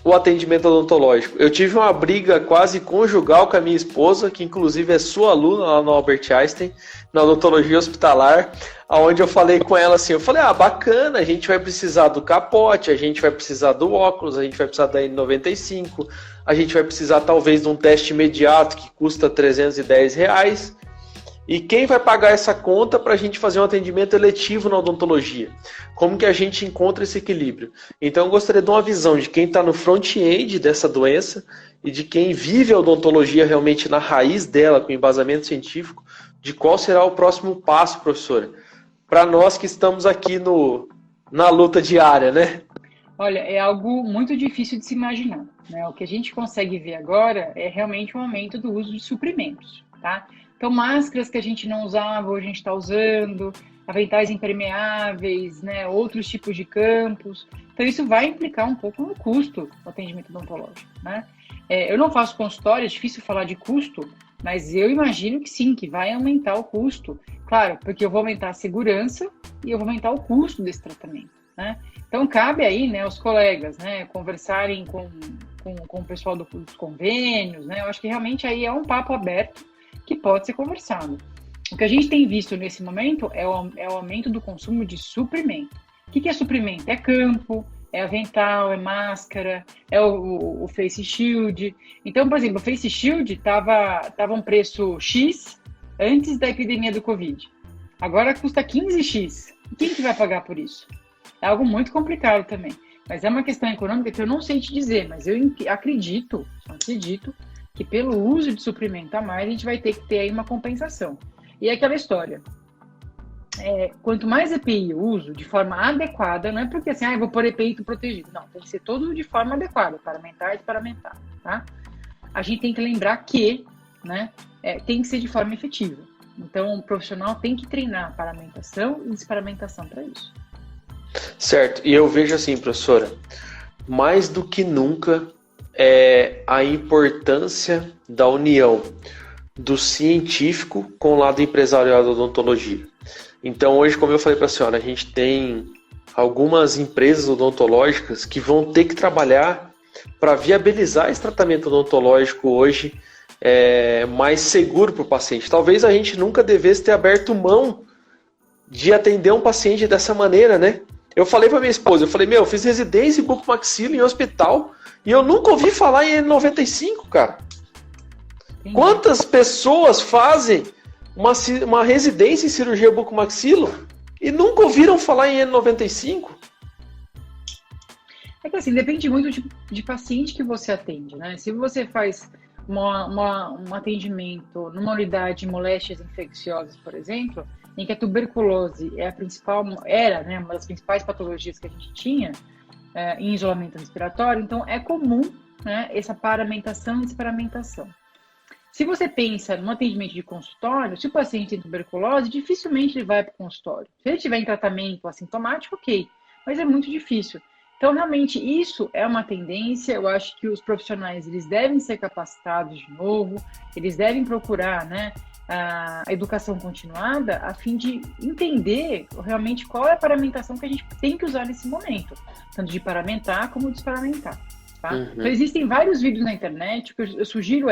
o atendimento odontológico? Eu tive uma briga quase conjugal com a minha esposa, que inclusive é sua aluna lá no Albert Einstein, na odontologia hospitalar, onde eu falei com ela assim, eu falei, bacana, a gente vai precisar do capote, a gente vai precisar do óculos, a gente vai precisar da N95, a gente vai precisar talvez de um teste imediato que custa R$310, e quem vai pagar essa conta para a gente fazer um atendimento eletivo na odontologia? Como que a gente encontra esse equilíbrio? Então eu gostaria de uma visão de quem está no front-end dessa doença e de quem vive a odontologia realmente na raiz dela, com embasamento científico, de qual será o próximo passo, professora, para nós que estamos aqui na luta diária, né? Olha, é algo muito difícil de se imaginar, né? O que a gente consegue ver agora é realmente um aumento do uso de suprimentos, tá? Então, máscaras que a gente não usava, hoje a gente está usando, aventais impermeáveis, né, outros tipos de campos. Então, isso vai implicar um pouco no custo do atendimento odontológico, né? Eu não faço consultório, é difícil falar de custo, mas eu imagino que sim, que vai aumentar o custo. Claro, porque eu vou aumentar a segurança e eu vou aumentar o custo desse tratamento, né? Então, cabe aí, né, os colegas, né, conversarem com o pessoal dos convênios, né? Eu acho que realmente aí é um papo aberto que pode ser conversado. O que a gente tem visto nesse momento é o aumento do consumo de suprimento. O que é suprimento? É campo, é avental, é máscara, é o face shield. Então, por exemplo, o face shield estava um preço X antes da epidemia do Covid. Agora custa 15x. Quem que vai pagar por isso? É algo muito complicado também. Mas é uma questão econômica que eu não sei te dizer, mas eu acredito que pelo uso de suprimento a mais, a gente vai ter que ter aí uma compensação. E é aquela história. Quanto mais EPI eu uso de forma adequada, não é porque assim, eu vou pôr EPI protegido. Não, tem que ser todo de forma adequada, paramentar e desparamentar, tá? A gente tem que lembrar que, né, tem que ser de forma efetiva. Então, o profissional tem que treinar paramentação e desparamentação para isso. Certo. E eu vejo assim, professora, mais do que nunca, a importância da união do científico com o lado empresarial da odontologia. Então hoje, como eu falei para a senhora, a gente tem algumas empresas odontológicas que vão ter que trabalhar para viabilizar esse tratamento odontológico hoje mais seguro para o paciente. Talvez a gente nunca devesse ter aberto mão de atender um paciente dessa maneira, né? Eu falei para minha esposa, eu fiz residência em bucomaxilo em hospital, e eu nunca ouvi falar em N95, cara. Sim. Quantas pessoas fazem uma residência em cirurgia bucomaxilo e nunca ouviram falar em N95? É que assim, depende muito de paciente que você atende, né? Se você faz um atendimento numa unidade de moléstias infecciosas, por exemplo, em que a tuberculose era, né, uma das principais patologias que a gente tinha, em isolamento respiratório, então é comum, né, essa paramentação e desparamentação. Se você pensa no atendimento de consultório, se o paciente tem tuberculose, dificilmente ele vai para o consultório. Se ele estiver em tratamento assintomático, ok, mas é muito difícil. Então, realmente, isso é uma tendência. Eu acho que os profissionais eles devem ser capacitados de novo, eles devem procurar, né, a educação continuada a fim de entender realmente qual é a paramentação que a gente tem que usar nesse momento, tanto de paramentar como de desparamentar. Tá? Uhum. Então, existem vários vídeos na internet. O que eu sugiro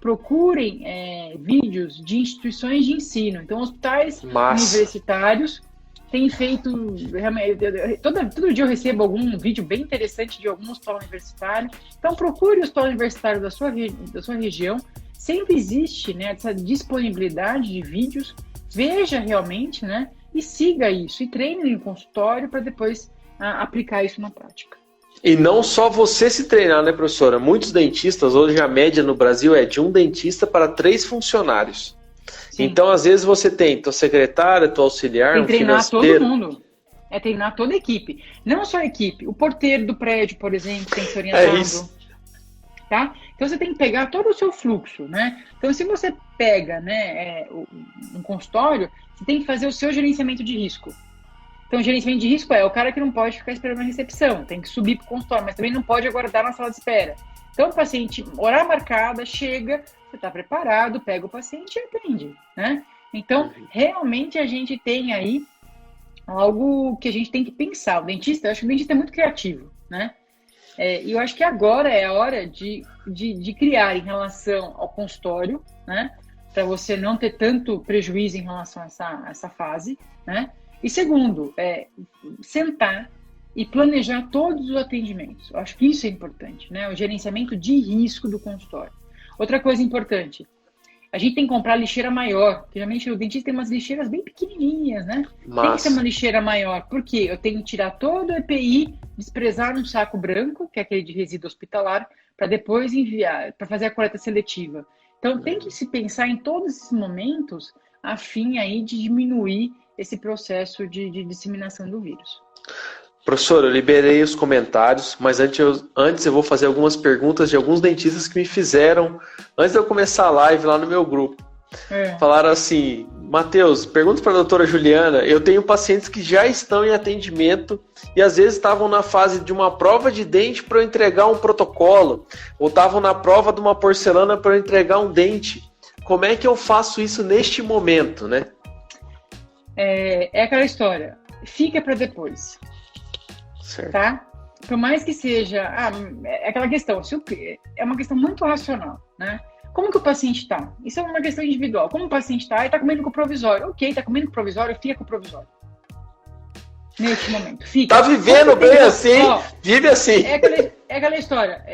procurem vídeos de instituições de ensino. Então, hospitais universitários têm feito... Todo dia eu recebo algum vídeo bem interessante de algum hospital universitário. Então, procure o hospital universitário da sua região. Sempre existe, né, essa disponibilidade de vídeos. Veja realmente, né, e siga isso. E treine no consultório para depois aplicar isso na prática. E não só você se treinar, né, professora? Muitos dentistas, hoje a média no Brasil é de um dentista para 3 funcionários. Sim. Então, às vezes, você tem tua secretária, tua auxiliar, um financeiro... Tem que treinar todo mundo. É treinar toda a equipe. Não só a equipe. O porteiro do prédio, por exemplo, tem que ser orientado. É isso. Tá? Então, você tem que pegar todo o seu fluxo, né? Então, se você pega, né, um consultório, você tem que fazer o seu gerenciamento de risco. Então, gerenciamento de risco é o cara que não pode ficar esperando na recepção, tem que subir para o consultório, mas também não pode aguardar na sala de espera. Então, o paciente, hora marcada, chega, você está preparado, pega o paciente e atende, né? Então, realmente a gente tem aí algo que a gente tem que pensar. O dentista, eu acho que o dentista é muito criativo, né? E eu acho que agora é a hora de criar em relação ao consultório, né? Para você não ter tanto prejuízo em relação a essa fase, né? E segundo, sentar e planejar todos os atendimentos. Eu acho que isso é importante, né? O gerenciamento de risco do consultório. Outra coisa importante, a gente tem que comprar lixeira maior. Geralmente o dentista tem umas lixeiras bem pequenininhas, né? Massa. Tem que ser uma lixeira maior, porque eu tenho que tirar todo o EPI, desprezar num saco branco, que é aquele de resíduo hospitalar, para depois enviar, para fazer a coleta seletiva. Então tem que se pensar em todos esses momentos a fim aí de diminuir esse processo de disseminação do vírus. Professor, eu liberei os comentários, mas antes eu vou fazer algumas perguntas de alguns dentistas que me fizeram antes de eu começar a live lá no meu grupo. Falaram assim: Matheus, pergunta para a doutora Juliana, eu tenho pacientes que já estão em atendimento e às vezes estavam na fase de uma prova de dente para eu entregar um protocolo, ou estavam na prova de uma porcelana para eu entregar um dente. Como é que eu faço isso neste momento, né? É aquela história, fica para depois. Certo. Tá? Por mais que seja... é aquela questão, é uma questão muito racional, né? Como que o paciente está? Isso é uma questão individual. Como o paciente está? Ele está comendo com o provisório. Ok, está comendo com o provisório, fica com o provisório. Neste momento, fica. Tá vivendo bem assim, vive assim. É aquela história.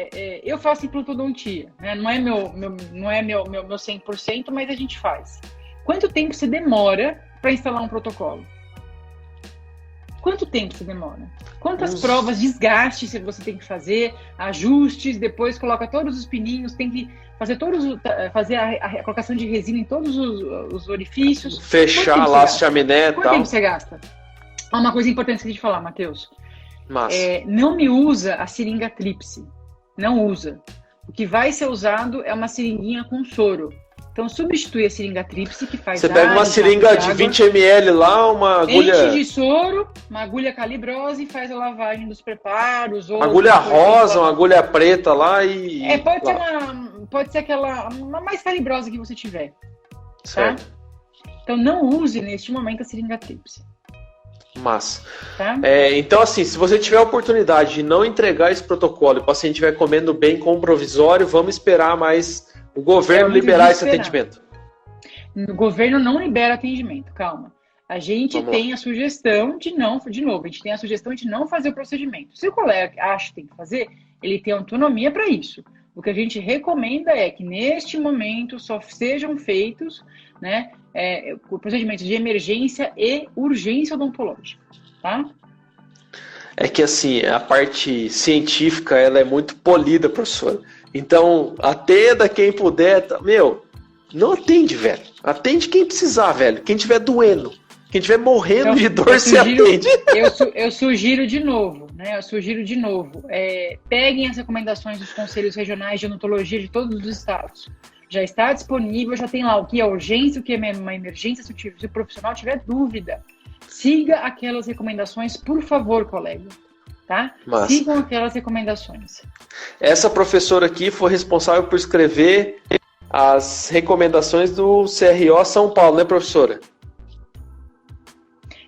Eu faço implantodontia, né? Não é meu 100%, mas a gente faz. Quanto tempo você demora para instalar um protocolo? Quanto tempo você demora? Quantas provas, desgastes você tem que fazer, ajustes, depois coloca todos os pininhos, tem que fazer a colocação de resina em todos os orifícios. Fechar lá a chaminé e tal. Quanto tempo você gasta? Uma coisa importante que a gente falar, Matheus. Massa. Não me usa a seringa tríplice. Não usa. O que vai ser usado é uma seringuinha com soro. Então, substitui a seringa tríplice, que faz... Você pega uma seringa de 20 ml lá, uma agulha... Enche de soro, uma agulha calibrose e faz a lavagem dos preparos. Ou agulha rosa, uma agulha preta lá e... Pode ser aquela... uma mais calibrosa que você tiver. Certo. Tá? Então, não use, neste momento, a seringa tríplice. Massa. Tá? Então, assim, se você tiver a oportunidade de não entregar esse protocolo e o paciente estiver comendo bem com o provisório, vamos esperar mais... O governo liberar esse atendimento. O governo não libera atendimento, calma. A gente tem a sugestão de não fazer o procedimento. Se o colega acha que tem que fazer, ele tem autonomia para isso. O que a gente recomenda é que neste momento só sejam feitos, né, procedimentos de emergência e urgência odontológica, tá? É que assim, a parte científica ela é muito polida, professor. Então, atenda quem puder. Não atende, velho. Atende quem precisar, velho. Quem tiver doendo. Quem tiver morrendo de dor, você atende. Eu sugiro de novo, né? Peguem as recomendações dos conselhos regionais de odontologia de todos os estados. Já está disponível, já tem lá o que é urgência, o que é uma emergência. Se o profissional tiver dúvida, siga aquelas recomendações, por favor, colega. Tá? Sigam aquelas recomendações. Essa professora aqui foi responsável por escrever as recomendações do CRO São Paulo, né, professora?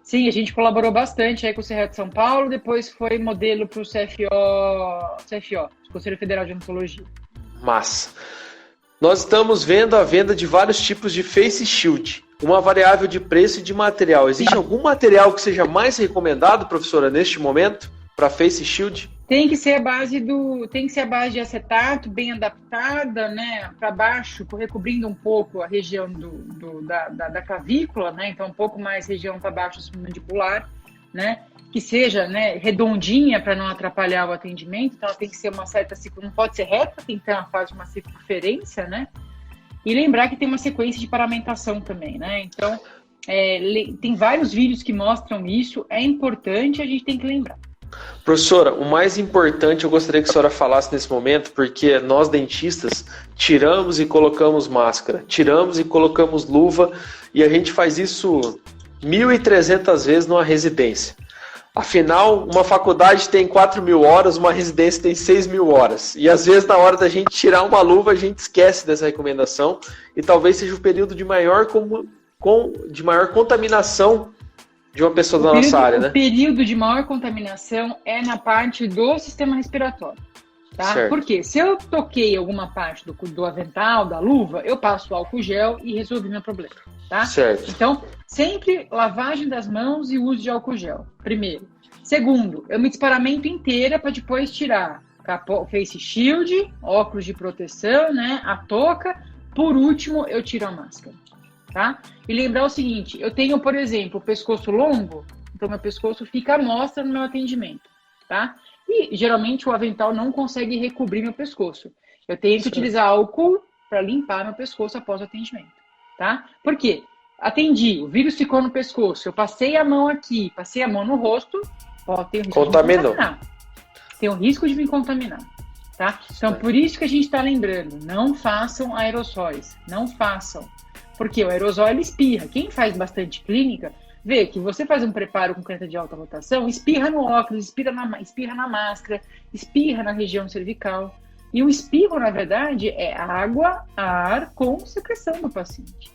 Sim, a gente colaborou bastante aí com o CRO de São Paulo, depois foi modelo para o CFO, Conselho Federal de Odontologia. Massa. Nós estamos vendo a venda de vários tipos de face shield, uma variável de preço e de material. Existe algum material que seja mais recomendado, professora, neste momento? Para face shield? Tem que ser a base de acetato, bem adaptada, né, para baixo, recobrindo um pouco a região da clavícula, né, então um pouco mais região para baixo submandibular, né, que seja, né, redondinha para não atrapalhar o atendimento, então ela tem que ser uma certa não pode ser reta, tem que ter uma fase de uma circunferência, né, e lembrar que tem uma sequência de paramentação também, né, então tem vários vídeos que mostram isso, é importante, a gente tem que lembrar. Professora, o mais importante eu gostaria que a senhora falasse nesse momento, porque nós dentistas tiramos e colocamos máscara, tiramos e colocamos luva, e a gente faz isso 1.300 vezes numa residência. Afinal, uma faculdade tem 4.000 horas, uma residência tem 6.000 horas. E às vezes, na hora da gente tirar uma luva, a gente esquece dessa recomendação. E talvez seja o período de maior contaminação de uma pessoa da nossa área, né? O período de maior contaminação é na parte do sistema respiratório. Tá? Porque se eu toquei alguma parte do avental, da luva, eu passo álcool gel e resolvi meu problema. Tá? Certo. Então, sempre lavagem das mãos e uso de álcool gel. Primeiro. Segundo, eu me desparamento inteira para depois tirar face shield, óculos de proteção, né, a touca. Por último, eu tiro a máscara. Tá? E lembrar o seguinte, eu tenho, por exemplo, o pescoço longo, então meu pescoço fica à mostra no meu atendimento. Tá? E geralmente o avental não consegue recobrir meu pescoço. Eu tenho que utilizar álcool para limpar meu pescoço após o atendimento. Tá? Por quê? Atendi, o vírus ficou no pescoço, eu passei a mão aqui, passei a mão no rosto, tem o risco de me contaminar. Tem o risco de me contaminar. Tá? Então, por isso que a gente está lembrando, não façam aerossóis, não façam. Porque o aerosol, ele espirra. Quem faz bastante clínica, vê que você faz um preparo com caneta de alta rotação, espirra no óculos, espirra na máscara, espirra na região cervical. E o espirro, na verdade, é água, ar com secreção do paciente.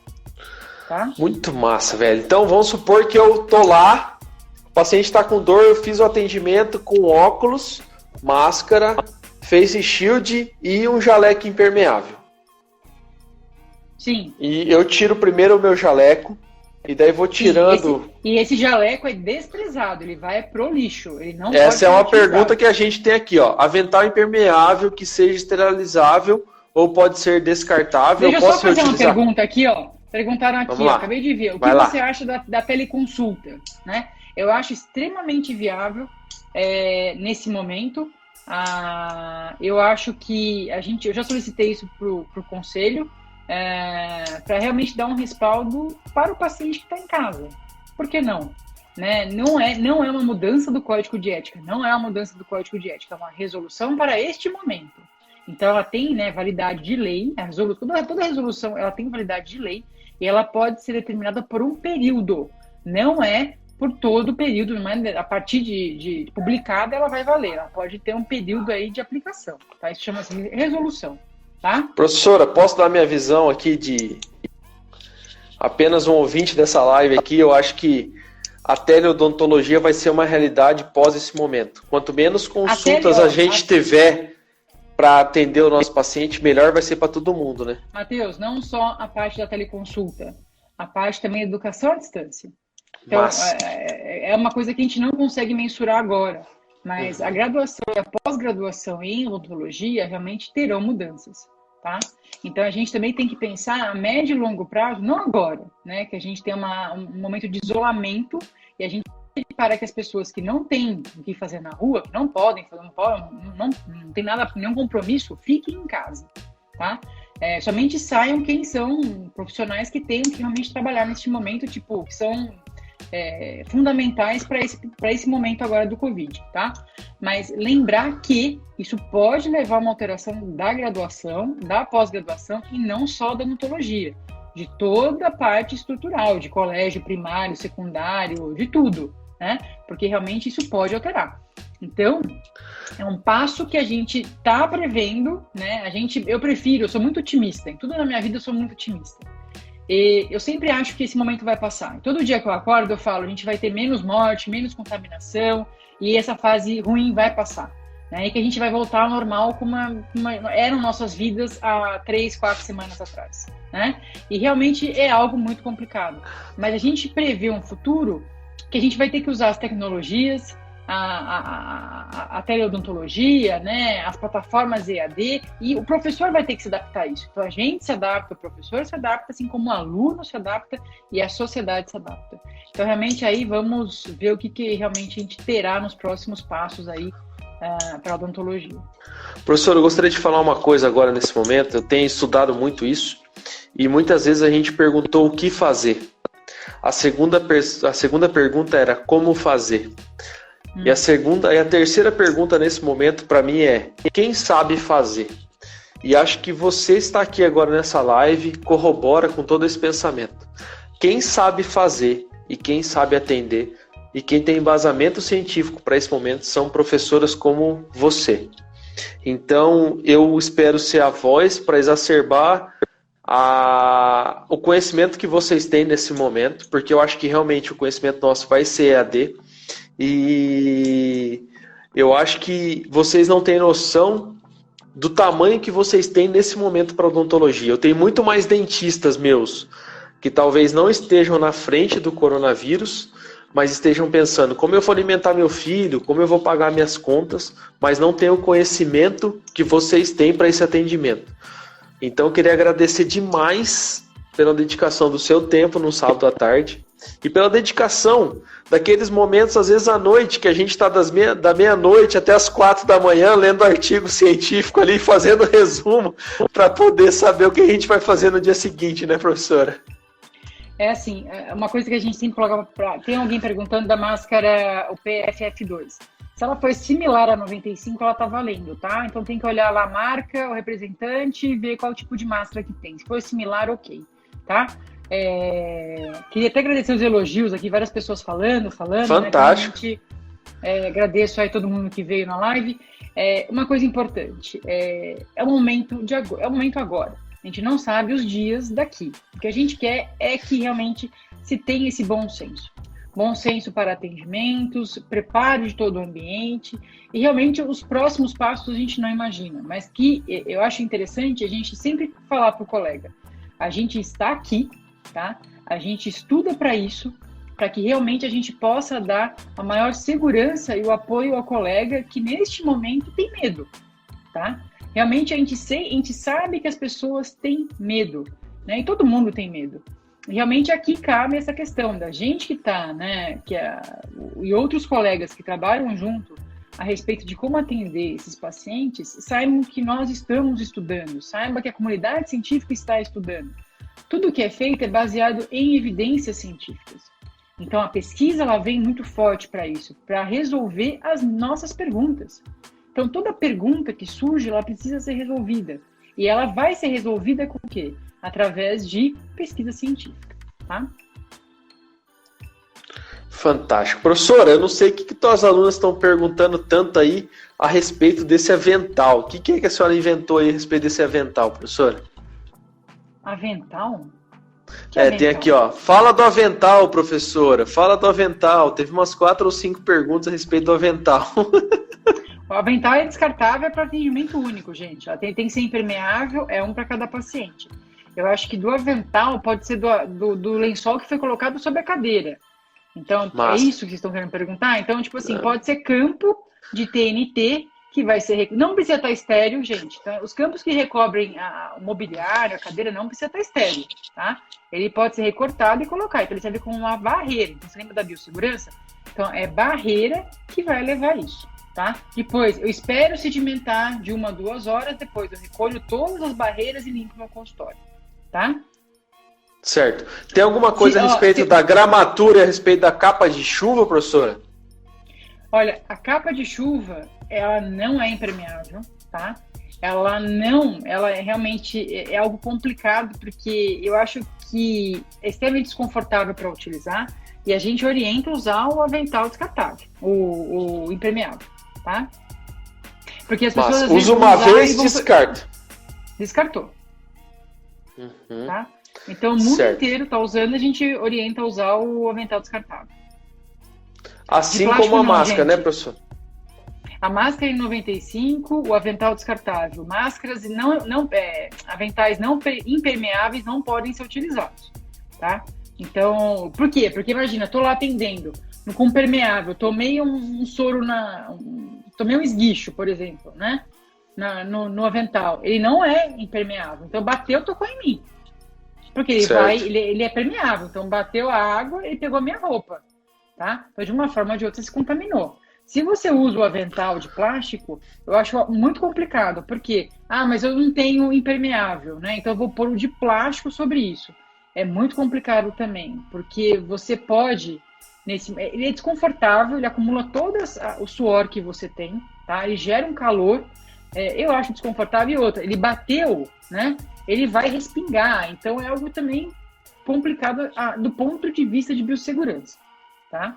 Tá? Muito massa, velho. Então, vamos supor que eu tô lá, o paciente está com dor, eu fiz o atendimento com óculos, máscara, face shield e um jaleco impermeável. Sim. E eu tiro primeiro o meu jaleco, e daí vou tirando... E esse jaleco é desprezado, ele vai pro lixo. Ele não Essa é uma utilizado. Pergunta que a gente tem aqui, ó. Avental impermeável que seja esterilizável ou pode ser descartável? Deixa eu só fazer uma pergunta aqui, ó. Perguntaram aqui, ó, acabei de ver. O que você acha da teleconsulta? Né? Eu acho extremamente viável nesse momento. Eu acho que eu já solicitei isso pro conselho, para realmente dar um respaldo para o paciente que está em casa. Por que não? Né? Não é uma mudança do Código de Ética, não é uma mudança do Código de Ética, é uma resolução para este momento. Então, ela tem, né, validade de lei, toda resolução ela tem validade de lei e ela pode ser determinada por um período, não é por todo o período, a partir de publicada ela vai valer, ela pode ter um período aí de aplicação, tá? Isso chama-se resolução. Tá? Professora, posso dar minha visão aqui de apenas um ouvinte dessa live aqui? Eu acho que a teleodontologia vai ser uma realidade pós esse momento. Quanto menos consultas a gente tiver para atender o nosso paciente, melhor vai ser para todo mundo, né? Matheus, não só a parte da teleconsulta, a parte também da educação à distância. Então, é uma coisa que a gente não consegue mensurar agora, mas a graduação e a pós-graduação em odontologia realmente terão mudanças. Tá? Então a gente também tem que pensar a médio e longo prazo, não agora, né? Que a gente tem um momento de isolamento e a gente para que as pessoas que não têm o que fazer na rua, que não podem, não tem nada, nenhum compromisso, fiquem em casa, tá? Somente saiam quem são profissionais que tenham que realmente trabalhar neste momento, tipo, que são fundamentais para esse momento agora do Covid, tá? Mas lembrar que isso pode levar a uma alteração da graduação, da pós-graduação e não só da odontologia, de toda a parte estrutural, de colégio primário, secundário, de tudo, né? Porque realmente isso pode alterar. Então, é um passo que a gente está prevendo, né? Eu sou muito otimista, em tudo na minha vida eu sou muito otimista. E eu sempre acho que esse momento vai passar. Todo dia que eu acordo, eu falo, a gente vai ter menos morte, menos contaminação, e essa fase ruim vai passar. Né? E que a gente vai voltar ao normal como eram nossas vidas há 3, 4 semanas atrás. Né? E realmente é algo muito complicado. Mas a gente prevê um futuro que a gente vai ter que usar as tecnologias, a teleodontologia, né, as plataformas EAD, e o professor vai ter que se adaptar a isso. Então a gente se adapta, o professor se adapta, assim como o aluno se adapta e a sociedade se adapta. Então realmente aí vamos ver o que realmente a gente terá nos próximos passos aí para a odontologia. Professor, eu gostaria de falar uma coisa agora nesse momento. Eu tenho estudado muito isso e muitas vezes a gente perguntou o que fazer. A segunda pergunta era como fazer. E a terceira pergunta nesse momento para mim é quem sabe fazer? E acho que você está aqui agora nessa live corrobora com todo esse pensamento. Quem sabe fazer e quem sabe atender. E quem tem embasamento científico para esse momento são professoras como você. Então, eu espero ser a voz para exacerbar o conhecimento que vocês têm nesse momento, porque eu acho que realmente o conhecimento nosso vai ser EAD. E eu acho que vocês não têm noção do tamanho que vocês têm nesse momento para odontologia. Eu tenho muito mais dentistas meus que talvez não estejam na frente do coronavírus, mas estejam pensando como eu vou alimentar meu filho, como eu vou pagar minhas contas, mas não tenho o conhecimento que vocês têm para esse atendimento. Então eu queria agradecer demais pela dedicação do seu tempo no sábado à tarde e pela dedicação daqueles momentos, às vezes à noite, que a gente está da meia-noite até as 4 da manhã lendo artigo científico ali, fazendo resumo, para poder saber o que a gente vai fazer no dia seguinte, né, professora? É assim, uma coisa que a gente sempre coloca tem alguém perguntando da máscara, o PFF2. Se ela for similar a 95, ela tá valendo, tá? Então tem que olhar lá a marca, o representante e ver qual tipo de máscara que tem. Se for similar, ok, tá? Queria até agradecer os elogios aqui, várias pessoas falando. Fantástico. Né, agradeço aí todo mundo que veio na live. Uma coisa importante, é o momento agora. A gente não sabe os dias daqui. O que a gente quer é que realmente se tenha esse bom senso. Bom senso para atendimentos, preparo de todo o ambiente. E realmente os próximos passos a gente não imagina. Mas que eu acho interessante a gente sempre falar para o colega. A gente está aqui, tá? A gente estuda para isso, para que realmente a gente possa dar a maior segurança e o apoio ao colega que neste momento tem medo, tá? Realmente a gente sabe que as pessoas têm medo, né? E todo mundo tem medo. Realmente aqui cabe essa questão da gente que está, né? E outros colegas que trabalham junto a respeito de como atender esses pacientes, saibam que nós estamos estudando, saiba que a comunidade científica está estudando. Tudo que é feito é baseado em evidências científicas. Então a pesquisa ela vem muito forte para isso, para resolver as nossas perguntas. Então, toda pergunta que surge, ela precisa ser resolvida. E ela vai ser resolvida com o quê? Através de pesquisa científica, tá? Fantástico. Professora, eu não sei o que tuas alunas estão perguntando tanto aí a respeito desse avental. O que é que a senhora inventou aí a respeito desse avental, professora? Avental? Avental? Tem aqui, ó. Fala do avental, professora. Fala do avental. Teve umas 4 ou 5 perguntas a respeito do avental. O avental é descartável, é para atendimento único, gente. Tem que ser impermeável, é um para cada paciente. Eu acho que do avental pode ser do lençol que foi colocado sobre a cadeira. Então, é isso que vocês estão querendo perguntar? Então, tipo assim, pode ser campo de TNT que vai ser... Não precisa estar estéreo, gente. Então, os campos que recobrem o mobiliário, a cadeira, não precisa estar estéreo, tá? Ele pode ser recortado e colocar. Então, ele serve como uma barreira. Então, você lembra da biossegurança? Então, é barreira que vai levar isso. Tá? Depois, eu espero sedimentar de 1 a 2 horas, depois eu recolho todas as barreiras e limpo meu consultório, tá? Certo. Tem alguma coisa a respeito da gramatura e a respeito da capa de chuva, professora? Olha, a capa de chuva, ela não é impermeável, tá? Ela realmente é algo complicado, porque eu acho que é extremamente desconfortável para utilizar e a gente orienta a usar o avental descartável, o impermeável. Tá? Porque as pessoas usa uma vez e descarta. Descartou. Tá? Então o mundo inteiro está usando, a gente orienta a usar o avental descartável. Assim como a máscara, gente, né, professor? A máscara em 95, o avental descartável. Máscaras aventais não impermeáveis não podem ser utilizados. Tá? Então, por quê? Porque imagina, estou lá atendendo com permeável, tomei um soro tomei um esguicho, por exemplo, né? No avental. Ele não é impermeável. Então, bateu, tocou em mim. Porque ele é permeável. Então, bateu a água, ele pegou a minha roupa. Tá? Então, de uma forma ou de outra, se contaminou. Se você usa o avental de plástico, eu acho muito complicado. Porque, mas eu não tenho impermeável, né? Então, eu vou pôr o de plástico sobre isso. É muito complicado também. Porque você pode... ele é desconfortável, ele acumula todo o suor que você tem, tá? Ele gera um calor, eu acho desconfortável. E outra, ele bateu, né? Ele vai respingar, então é algo também complicado do ponto de vista de biossegurança, tá?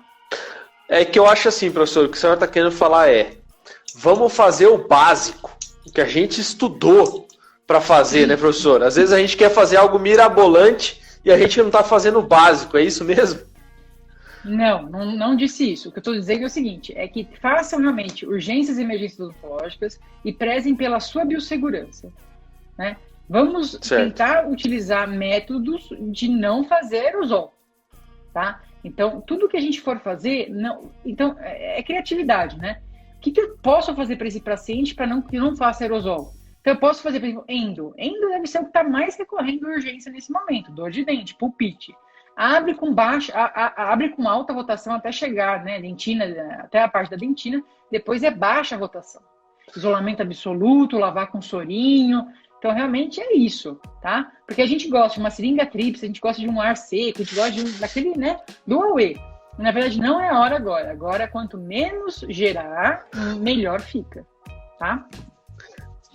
É que eu acho assim, professor, o que a senhora está querendo falar vamos fazer o básico, o que a gente estudou para fazer, né, professor? Às vezes a gente quer fazer algo mirabolante e a gente não está fazendo o básico, é isso mesmo? Não disse isso. O que eu estou dizendo é o seguinte, é que façam realmente urgências e emergências odontológicas e prezem pela sua biossegurança, né? Vamos tentar utilizar métodos de não fazer aerosol, tá? Então, tudo que a gente for fazer, então, é criatividade, né? O que eu posso fazer para esse paciente para que não faça aerosol? Então, eu posso fazer, por exemplo, endo. Endo deve ser o que está mais recorrendo urgência nesse momento. Dor de dente, pulpite. Abre com alta rotação até chegar, né? Dentina, até a parte da dentina. Depois é baixa a rotação. Isolamento absoluto, lavar com sorinho. Então, realmente é isso, tá? Porque a gente gosta de uma seringa tríplice, a gente gosta de um ar seco, a gente gosta daquele, né? Do away. Na verdade, não é a hora agora. Agora, quanto menos gerar, melhor fica, tá?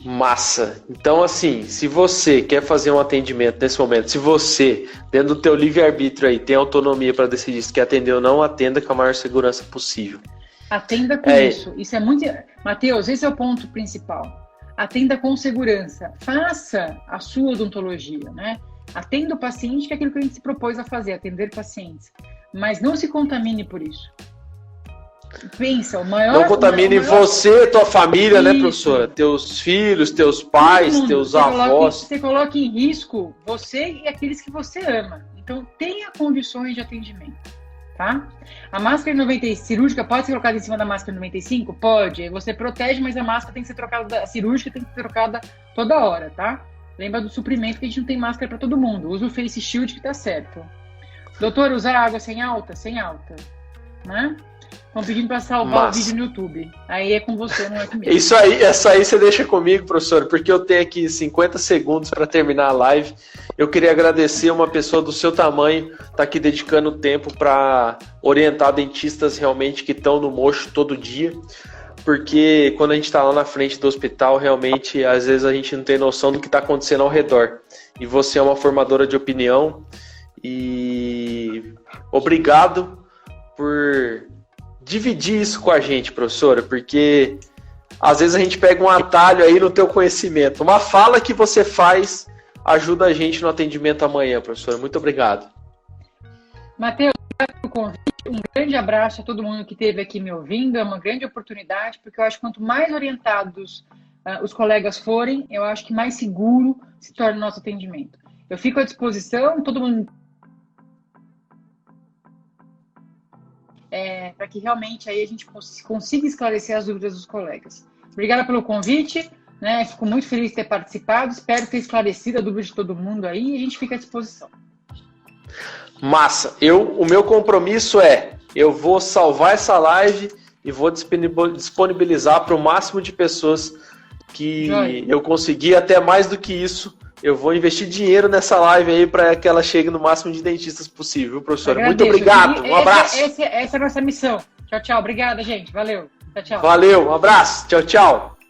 Massa. Então, assim, se você quer fazer um atendimento nesse momento, se você, dentro do teu livre-arbítrio aí, tem autonomia para decidir se quer atender ou não, atenda com a maior segurança possível. Atenda com isso. Isso é muito... Matheus, esse é o ponto principal. Atenda com segurança. Faça a sua odontologia, né? Atenda o paciente, que é aquilo que a gente se propôs a fazer, atender pacientes. Mas não se contamine por isso. Pensa, o maior... Não contamine você, tua família, isso, né, professora? Teus filhos, teus pais, teus avós. Você coloca em risco você e aqueles que você ama. Então, tenha condições de atendimento, tá? A máscara 95 cirúrgica pode ser colocada em cima da máscara 95? Pode. Você protege, mas a máscara tem que ser trocada, a cirúrgica tem que ser trocada toda hora, tá? Lembra do suprimento que a gente não tem máscara para todo mundo. Usa o face shield que tá certo. Doutor, usar água sem alta? Sem alta, né? Estão pedindo para salvar o vídeo no YouTube. Aí é com você, não é comigo. Essa aí você deixa comigo, professor, porque eu tenho aqui 50 segundos para terminar a live. Eu queria agradecer uma pessoa do seu tamanho, tá aqui dedicando tempo para orientar dentistas realmente que estão no mocho todo dia. Porque quando a gente está lá na frente do hospital, realmente, às vezes a gente não tem noção do que está acontecendo ao redor. E você é uma formadora de opinião. E obrigado por dividir isso com a gente, professora, porque às vezes a gente pega um atalho aí no teu conhecimento. Uma fala que você faz ajuda a gente no atendimento amanhã, professora. Muito obrigado. Matheus, obrigado pelo convite. Um grande abraço a todo mundo que esteve aqui me ouvindo. É uma grande oportunidade, porque eu acho que quanto mais orientados os colegas forem, eu acho que mais seguro se torna o nosso atendimento. Eu fico à disposição, todo mundo... para que realmente aí a gente consiga esclarecer as dúvidas dos colegas. Obrigada pelo convite, né? Fico muito feliz de ter participado, espero ter esclarecido a dúvida de todo mundo aí e a gente fica à disposição. Massa! O meu compromisso eu vou salvar essa live e vou disponibilizar para o máximo de pessoas que eu conseguir, até mais do que isso. Eu vou investir dinheiro nessa live aí para que ela chegue no máximo de dentistas possível, viu, professora? Muito obrigado. Um abraço. Essa é a nossa missão. Tchau, tchau. Obrigada, gente. Valeu. Tchau, tchau. Valeu. Um abraço. Tchau, tchau.